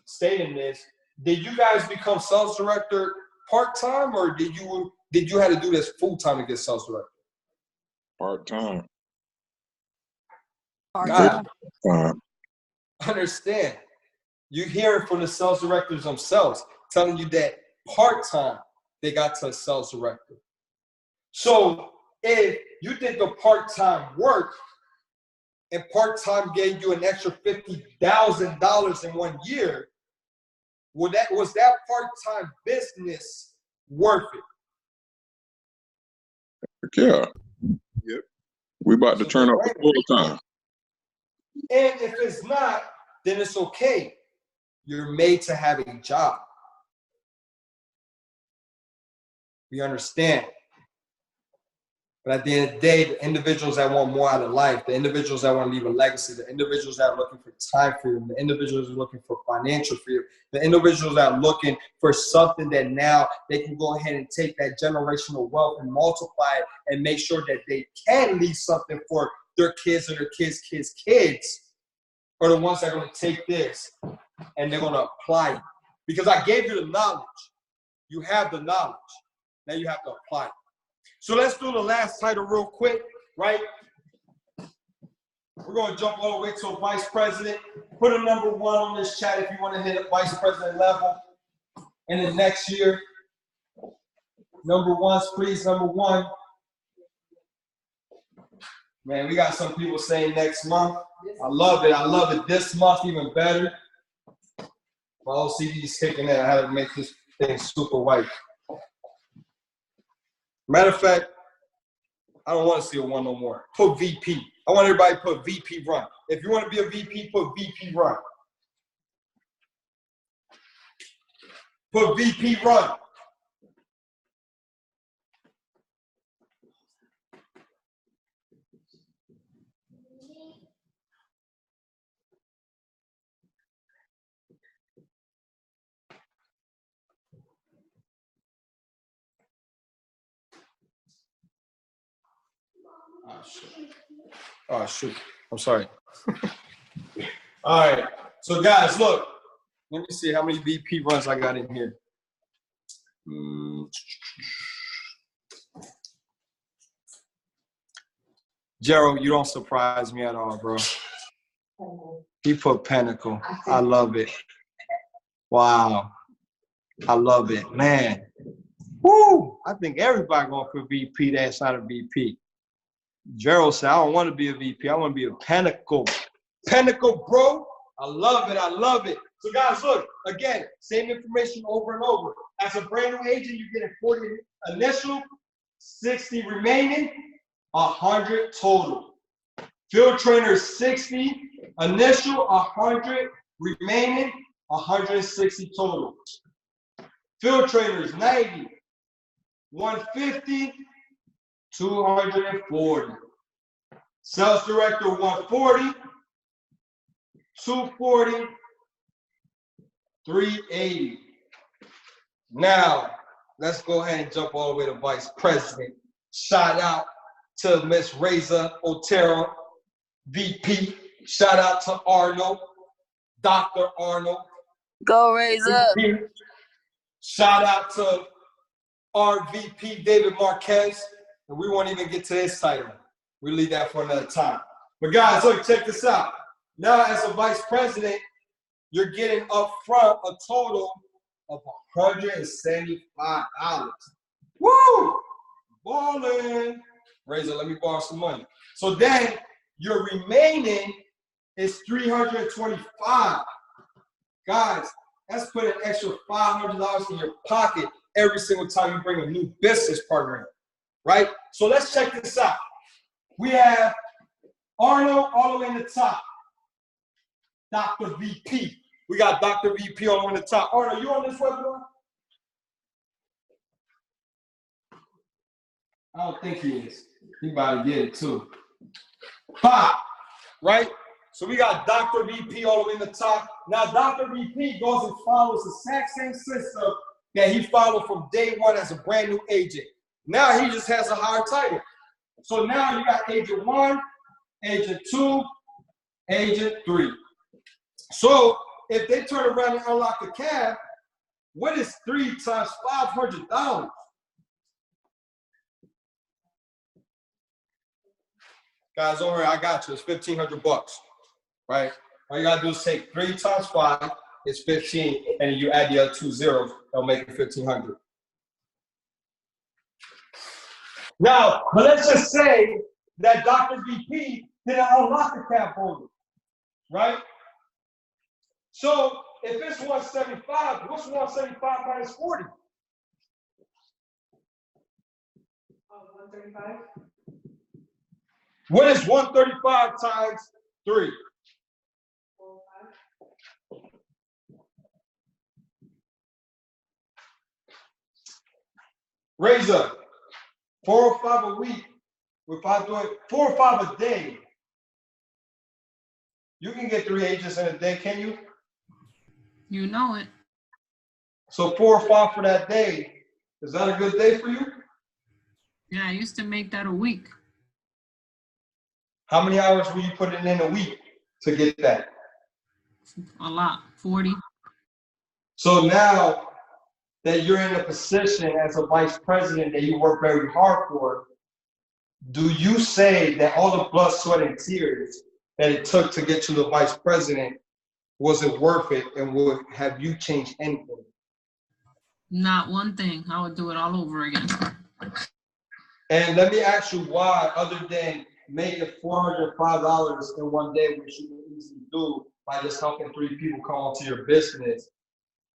stating this, did you guys become sales director part-time, or did you have to do this full-time to get sales director? Part-time. God, understand. You hear it from the sales directors themselves telling you that part-time they got to a sales director. So if you did the part-time work and part-time gave you an extra $50,000 in 1 year, was that part-time business worth it? Yeah. Yep. We about to turn up for full-time. And if it's not, then it's okay. You're made to have a job. We understand. But at the end of the day, the individuals that want more out of life, the individuals that want to leave a legacy, the individuals that are looking for time freedom, the individuals that are looking for financial freedom, the individuals that are looking for something that now they can go ahead and take that generational wealth and multiply it and make sure that they can leave something for their kids and their kids, are the ones that are going to take this and they're going to apply it. Because I gave you the knowledge. You have the knowledge. Now you have to apply it. So let's do the last title real quick, right? We're going to jump all the way to a vice president. Put a number 1 on this chat if you want to hit a vice president level in the next year. Number 1s, please, number 1. Man, we got some people saying next month. I love it. I love it. This month, even better. My OCD is kicking in. I had to make this thing super white. Matter of fact, I don't want to see a 1 no more. Put VP. I want everybody to put VP run. If you want to be a VP, put VP run. Put VP run. Oh, shoot. I'm sorry. All right. So, guys, look. Let me see how many VP runs I got in here. Gerald, you don't surprise me at all, bro. He put Pinnacle. I love it. Wow. I love it. Man. Woo! I think everybody going for VP that's not a VP. Gerald said, I don't want to be a VP. I want to be a Pinnacle. Pinnacle, bro. I love it. I love it. So, guys, look. Again, same information over and over. As a brand new agent, you get a 40 initial, 60 remaining, 100 total. Field trainer 60 initial, 100 remaining, 160 total. Field trainers 90, 150, 240. Sales director 140, 240, 380. Now, let's go ahead and jump all the way to vice president. Shout out to Miss Reza Otero, VP. Shout out to Arnold, Dr. Arnold. Go Reza. Shout out to our VP, David Marquez. And we won't even get to his title. We'll leave that for another time. But guys, look, check this out. Now, as a vice president, you're getting up front a total of $175. Woo! Ballin'. Razor, let me borrow some money. So then your remaining is $325. Guys, that's putting an extra $500 in your pocket every single time you bring a new business partner in, right? So let's check this out. We have Arnold all the way in the top. Dr. VP. We got Dr. VP all the way in the top. Arnold, you on this webinar? I don't think he is. He about to get it too. 5, right? So we got Dr. VP all the way in the top. Now Dr. VP goes and follows the exact same system that he followed from day one as a brand new agent. Now he just has a higher title. So now you got agent 1, agent 2, agent 3. So if they turn around and unlock the cab, what is 3 times $500? Guys, don't worry, I got you. It's $1,500, right? All you gotta do is take 3 times 5 is 15, and you add the other 2 zeros, that'll make it 1,500. Now, but let's just say that Dr. VP didn't unlock the cab holder, right? So if it's 175, what's 175 minus 40? 135. What is 135 times 3? 405. Razor, 405 a week. If I do it 405 a day, you can get 3 agents in a day, can you? You know it. So 405 for that day. Is that a good day for you? Yeah, I used to make that a week. How many hours were you putting in a week to get that? A lot, 40. So now that you're in a position as a vice president that you work very hard for, do you say that all the blood, sweat, and tears that it took to get to the vice president wasn't worth it, and would have you changed anything? Not one thing. I would do it all over again. And let me ask you why, other than making $405 in one day, which you can easily do by just helping 3 people come onto your business,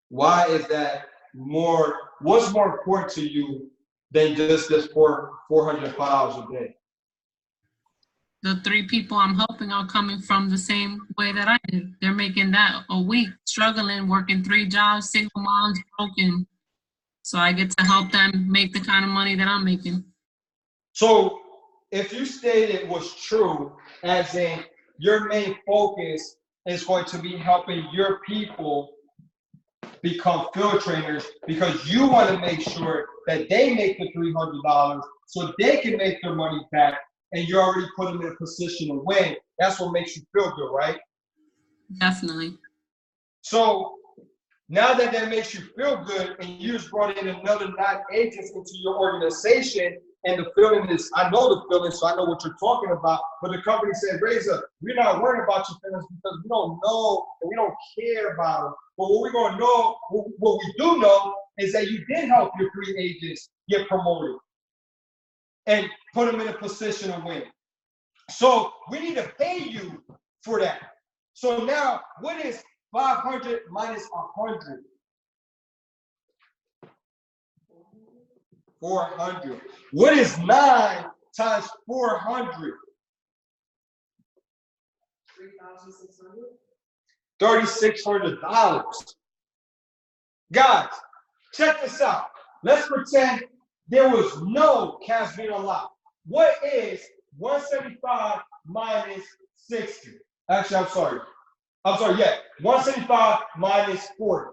why is that what's more important to you than just this $405 a day? The 3 people I'm helping are coming from the same way that I did. They're making that a week, struggling, working 3 jobs, single moms, broken. So I get to help them make the kind of money that I'm making. So if you stated was true, as in your main focus is going to be helping your people become field trainers because you want to make sure that they make the $300 so they can make their money back, and you already put them in a position to win. That's what makes you feel good, right? Definitely. So now that makes you feel good, and you just brought in another 9 agents into your organization, and the feeling is, I know the feeling, so I know what you're talking about, but the company said, Razor, we're not worried about your feelings because we don't know and we don't care about them. But what we're going to know, what we do know, is that you did help your 3 agents get promoted and put them in a position to win. So we need to pay you for that. So now, what is 500 minus 100? 400. What is 9 times 400? 3,600. $3,600. Guys, check this out. Let's pretend there was no cash being unlocked. What is 175 minus 60? Actually, I'm sorry. Yeah. 175 minus 40.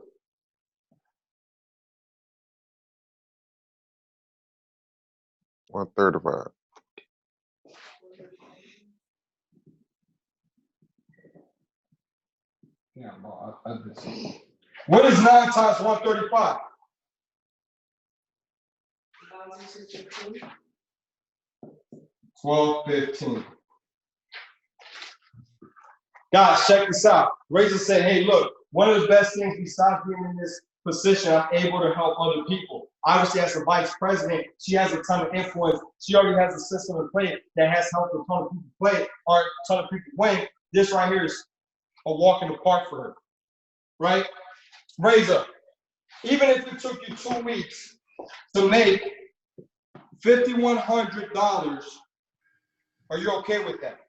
135. Yeah, what is 9 times 135? 1215. Guys, check this out. Razor said, hey, look, one of the best things besides being in this position, I'm able to help other people. Obviously, as the vice president, she has a ton of influence. She already has a system in play that has helped a ton of people play or a ton of people win. This right here is a walk in the park for her, right? Razor, even if it took you 2 weeks to make $5,100, are you okay with that?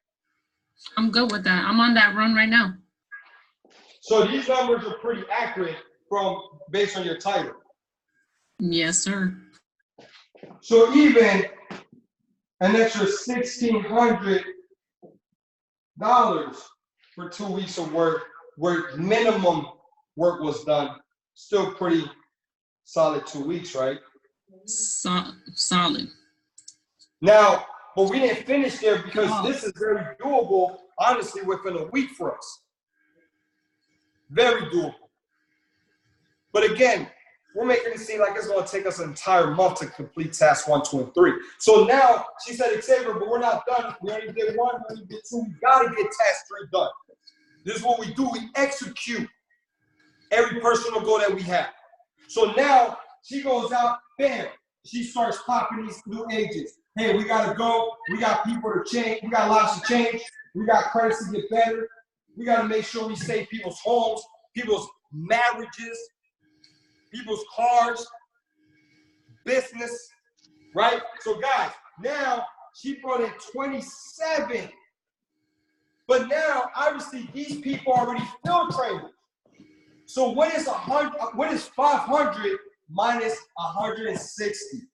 I'm good with that. I'm on that run right now. So these numbers are pretty accurate based on your title. Yes, sir. So even an extra $1,600 for 2 weeks of work, where minimum work was done, still pretty solid 2 weeks, right? Solid. Now, but we didn't finish there because this is very doable, honestly, within a week for us. Very doable. But again, we're making it seem like it's going to take us an entire month to complete task 1, 2, and 3. So now she said, Xavier, but we're not done. We only did 1, we only did 2. We got to get task 3 done. This is what we do. We execute every personal goal that we have. So now she goes out, bam, she starts popping these new agents. Hey, we got to go. We got people to change. We got lives to change. We got credits to get better. We got to make sure we save people's homes, people's marriages, people's cars, business, right? So guys, now she brought in 27. But now, obviously, these people already field trainers. So what is 500 minus 160?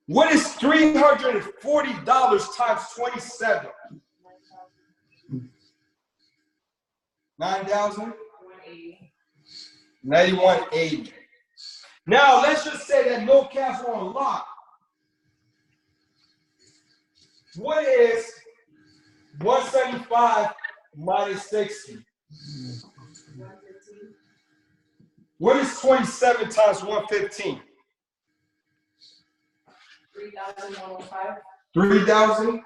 What is $340 times 27? 9,000? 9180. Now let's just say that no caps were unlocked. What is 175 minus 60? What is 27 times 115? 3,105. 3,000?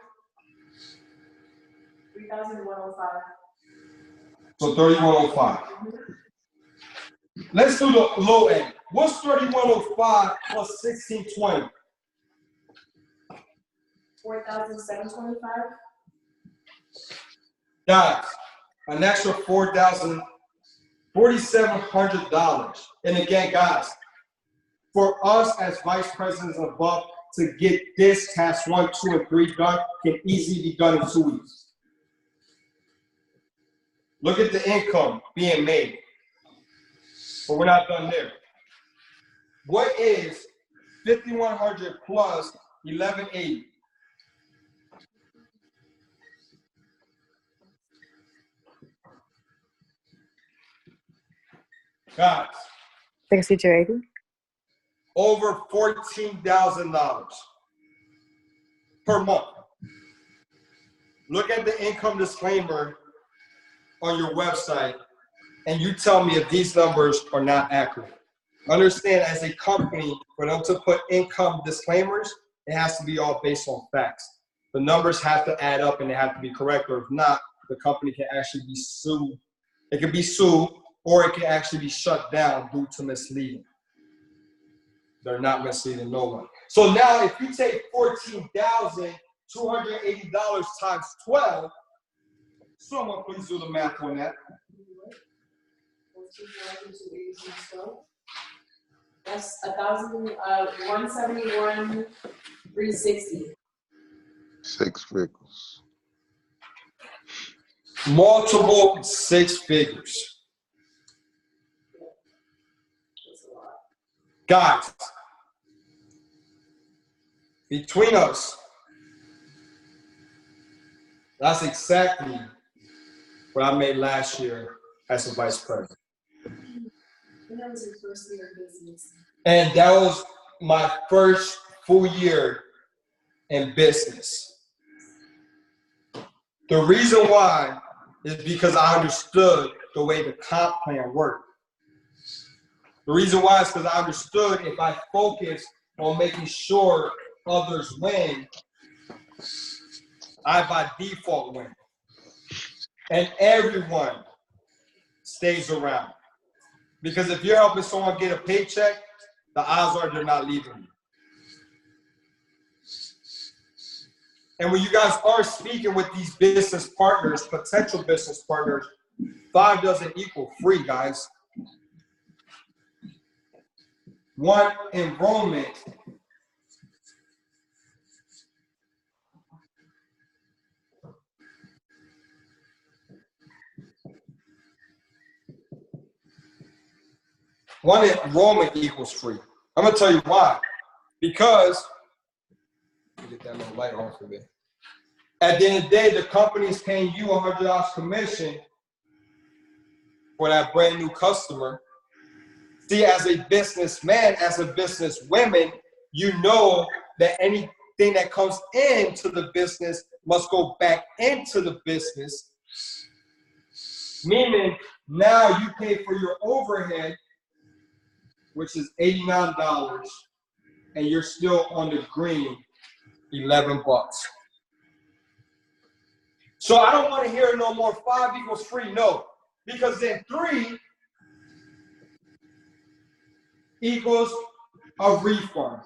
3,105. So 3,105. Let's do the low end. What's 3,105 plus 1,620? 4,725. Guys, an extra $4,700. And again, guys, for us as vice presidents above to get this task 1, 2, and 3 done can easily be done in 2 weeks. Look at the income being made. But we're not done there. What is 5,100 plus 1,180? Guys, 6280. over $14,000 per month. Look at the income disclaimer on your website, and you tell me if these numbers are not accurate. Understand, as a company, for them to put income disclaimers, it has to be all based on facts. The numbers have to add up and they have to be correct, or if not, the company can actually be sued. It can be sued, or it can actually be shut down due to misleading. They're not misleading no one. So now if you take $14,280 times 12, someone please do the math on that. That's 171, 360. 6 figures. Multiple 6 figures. Guys, between us, that's exactly what I made last year as a vice president. And that was your first year of business. And that was my first full year in business. The reason why is because I understood the way the comp plan worked. The reason why is because I understood if I focus on making sure others win, I by default win. And everyone stays around. Because if you're helping someone get a paycheck, the odds are they're not leaving you. And when you guys are speaking with these business partners, potential business partners, 5 doesn't equal free, guys. One enrollment equals free. I'm gonna tell you why. Because get that little light off of it. At the end of the day, the company is paying you $100 commission for that brand new customer. See, as a businessman, as a businesswoman, you know that anything that comes into the business must go back into the business. Meaning, now you pay for your overhead, which is $89, and you're still on the green, $11. So I don't want to hear no more 5 equals free, no. Because then 3 equals a refund.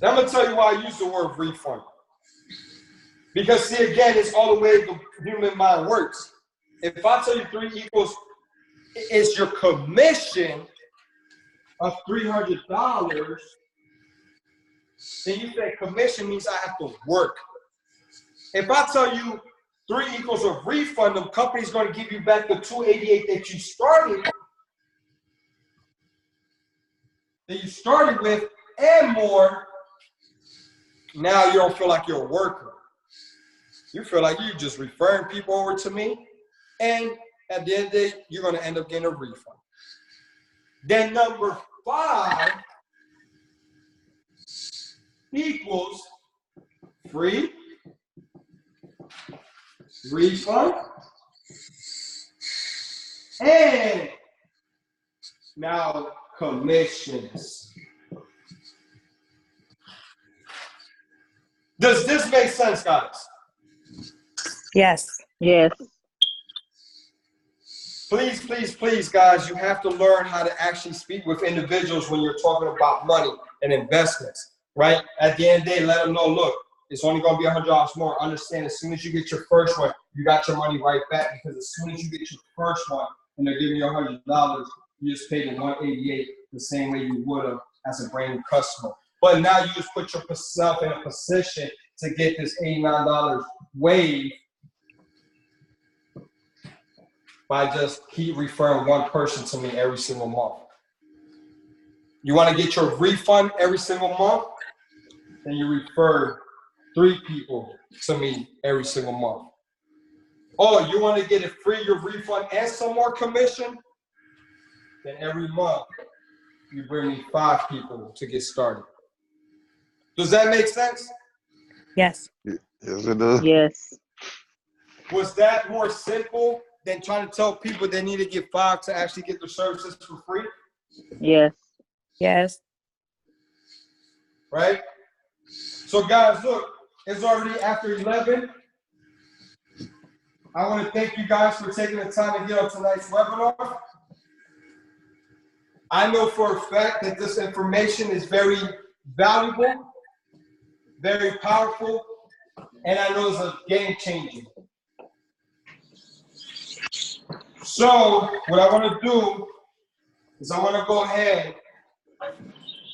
Now I'm going to tell you why I use the word refund. Because see, again, it's all the way the human mind works. If I tell you 3 equals, it's your commission of $300, then you say commission means I have to work. If I tell you 3 equals a refund, the company's going to give you back the $288 that you started with, and more. Now you don't feel like you're a worker. You feel like you're just referring people over to me, and at the end of the day, you're going to end up getting a refund. Then number 5 equals free, refund, and now commissions. Does this make sense, guys? Yes. Yes. Please, please, please, guys, you have to learn how to actually speak with individuals when you're talking about money and investments, right? At the end of the day, let them know, look, it's only going to be $100 more. Understand, as soon as you get your first one, you got your money right back, because as soon as you get your first one and they're giving you $100, you just paid the $188 the same way you would have as a brand new customer. But now you just put yourself in a position to get this $89 waived by just keep referring one person to me every single month. You want to get your refund every single month? Then you refer 3 people to me every single month. Oh, you want to get it free, your refund, and some more commission? Then every month, you bring me 5 people to get started. Does that make sense? Yes. Yes, it does. Yes. Was that more simple than trying to tell people they need to get 5 to actually get their services for free? Yes. Yes. Right? So guys, look, it's already after 11. I want to thank you guys for taking the time to get on tonight's webinar. I know for a fact that this information is very valuable, very powerful, and I know it's a game changing. So what I want to do is I want to go ahead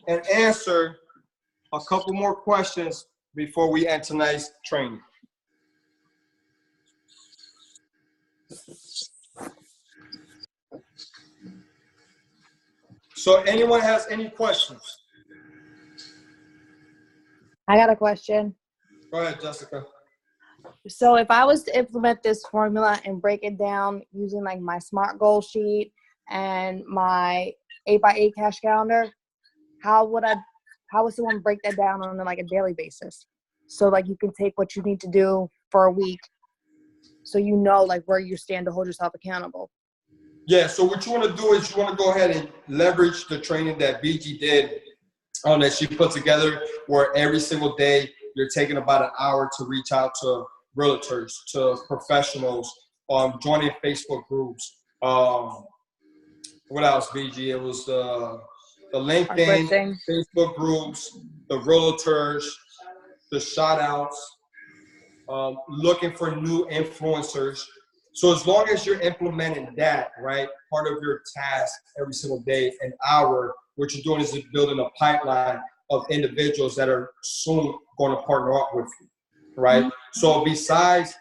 and answer a couple more questions before we end tonight's training. So anyone has any questions? I got a question. Go ahead, Jessica. So if I was to implement this formula and break it down using like my SMART goal sheet and my 8x8 cash calendar, how would someone break that down on like a daily basis? So like you can take what you need to do for a week, so you know like where you stand to hold yourself accountable. Yeah, so what you want to do is you want to go ahead and leverage the training that BG did that she put together, where every single day you're taking about an hour to reach out to realtors, to professionals, joining Facebook groups. What else, BG? It was the LinkedIn, Facebook groups, the realtors, the shout outs, looking for new influencers. So as long as you're implementing that, right, part of your task every single day, an hour, what you're doing is building a pipeline of individuals that are soon going to partner up with you, right? So besides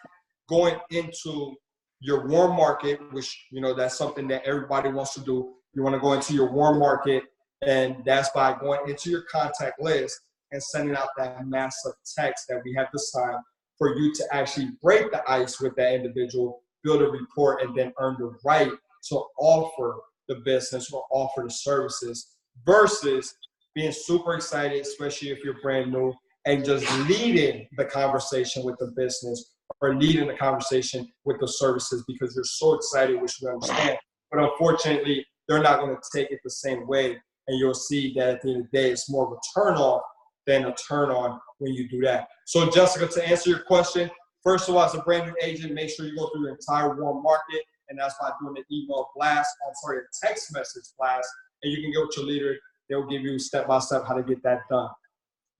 going into your warm market, which, you know, that's something that everybody wants to do. You want to go into your warm market, and that's by going into your contact list and sending out that massive text that we have to sign for you to actually break the ice with that individual, build a rapport, and then earn the right to offer the business or offer the services, versus being super excited, especially if you're brand new, and just leading the conversation with the business or leading the conversation with the services because you're so excited, which we understand. But unfortunately, they're not going to take it the same way. And you'll see that at the end of the day, it's more of a turn off than a turn on when you do that. So Jessica, to answer your question, first of all, as a brand new agent, make sure you go through your entire warm market. And that's by doing an email blast, a text message blast. And you can go with your leader. They'll give you step-by-step how to get that done.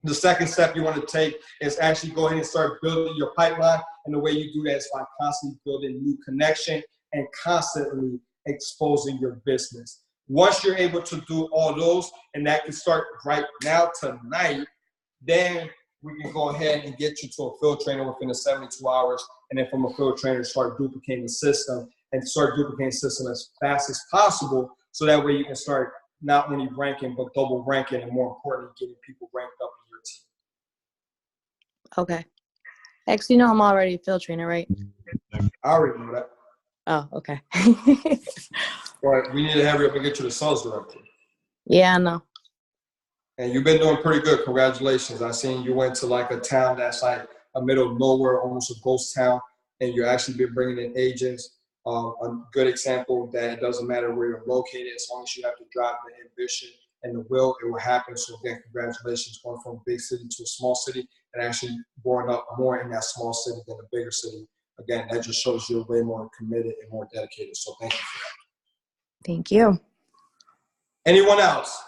The second step you want to take is actually go ahead and start building your pipeline. And the way you do that is by constantly building new connection and constantly exposing your business. Once you're able to do all those, and that can start right now, tonight, then we can go ahead and get you to a field trainer within the 72 hours. And then from a field trainer, start duplicating the system as fast as possible. So that way you can start not only ranking, but double ranking, and more importantly, getting people ranked up in your team. Okay. X, you know I'm already a field trainer, right? I already know that. Oh, okay. But we need to hurry up and get you the sales director. Yeah, I know. And you've been doing pretty good. Congratulations. I seen you went to like a town that's like a middle of nowhere, almost a ghost town, and you actually been bringing in agents. A good example that it doesn't matter where you're located, as long as you have to drive the ambition and the will, it will happen. So again, congratulations, going from a big city to a small city and actually growing up more in that small city than a bigger city. Again, that just shows you're way more committed and more dedicated. So thank you for that. Thank you. Anyone else?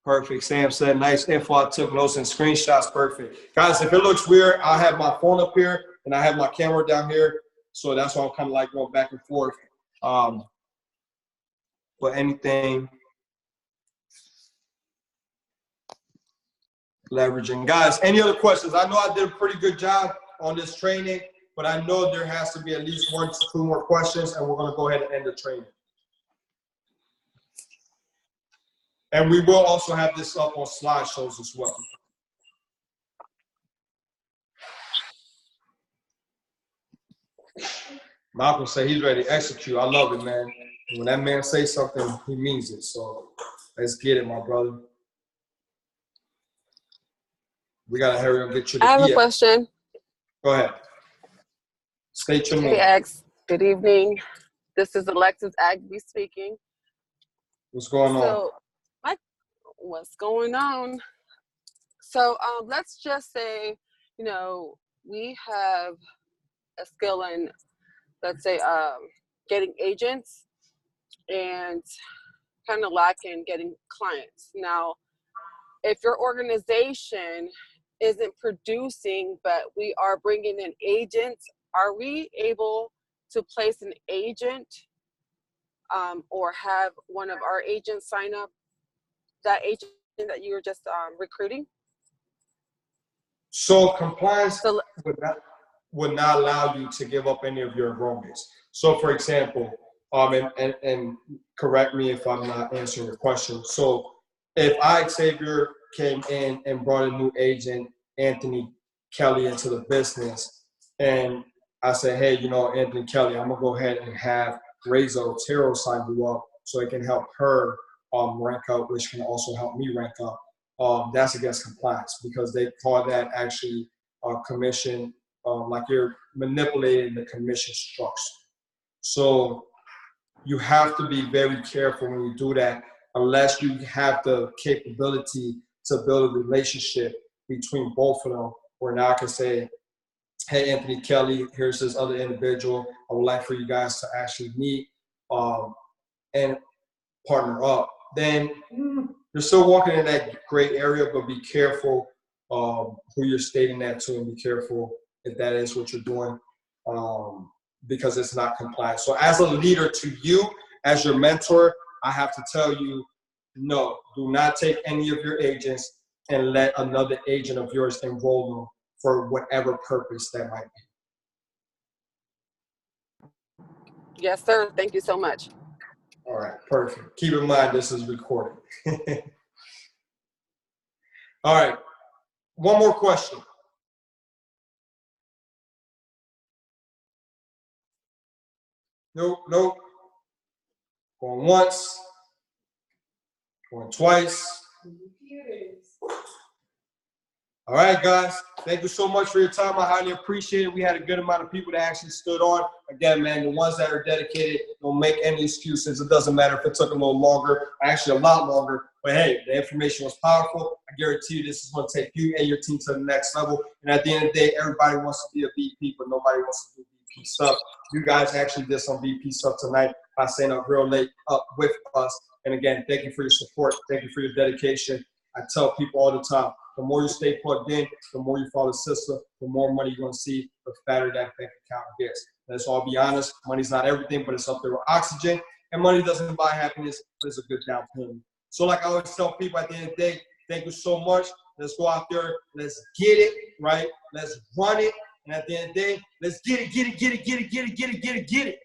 Perfect. Sam said, nice info. I took notes and screenshots. Perfect. Guys, if it looks weird, I have my phone up here and I have my camera down here. So that's why I'm kind of like going back and forth. But anything leveraging. Guys, any other questions? I know I did a pretty good job on this training, but I know there has to be at least 1 to 2 more questions, and we're going to go ahead and end the training. And we will also have this up on slideshows as well. Malcolm said he's ready to execute. I love it, man. When that man says something, he means it. So let's get it, my brother. We got to hurry up and get you the I have a question. Go ahead. State your name. Hey, X. Good evening. This is Alexis Agby speaking. What's going on? What's going on? So let's just say, you know, we have a skill in, let's say, getting agents and kind of lacking getting clients. Now, if your organization isn't producing, but we are bringing in agents, are we able to place an agent or have one of our agents sign up that agent that you were just recruiting? So compliance would not allow you to give up any of your enrollments. So for example, and correct me if I'm not answering your question. So if I, Xavier, came in and brought a new agent, Anthony Kelly, into the business, and I said, hey, you know, Anthony Kelly, I'm gonna go ahead and have Reza Otero sign you up so it can help her rank up, which can also help me rank up. That's against compliance because they call that actually commission, like you're manipulating the commission structure. So you have to be very careful when you do that, unless you have the capability to build a relationship between both of them, where now I can say, hey, Anthony Kelly, here's this other individual. I would like for you guys to actually meet and partner up. Then you're still walking in that gray area, but be careful who you're stating that to, and be careful if that is what you're doing, because it's not compliant. So as a leader to you, as your mentor, I have to tell you, no, do not take any of your agents and let another agent of yours enroll them for whatever purpose that might be. Yes, sir. Thank you so much. All right, perfect. Keep in mind, this is recorded. All right, one more question. Nope. Going once, going twice. All right, guys. Thank you so much for your time. I highly appreciate it. We had a good amount of people that actually stood on. Again, man, the ones that are dedicated, don't make any excuses. It doesn't matter if it took a little longer, actually a lot longer. But hey, the information was powerful. I guarantee you this is going to take you and your team to the next level. And at the end of the day, everybody wants to be a VP, but nobody wants to do VP stuff. You guys actually did some VP stuff tonight by staying up real late up with us. And again, thank you for your support. Thank you for your dedication. I tell people all the time, the more you stay plugged in, the more you follow the system, the more money you're going to see, the fatter that bank account gets. Let's all be honest. Money's not everything, but it's up there with oxygen. And money doesn't buy happiness, but it's a good down payment. So like I always tell people at the end of the day, thank you so much. Let's go out there. Let's get it, right? Let's run it. And at the end of the day, let's get it.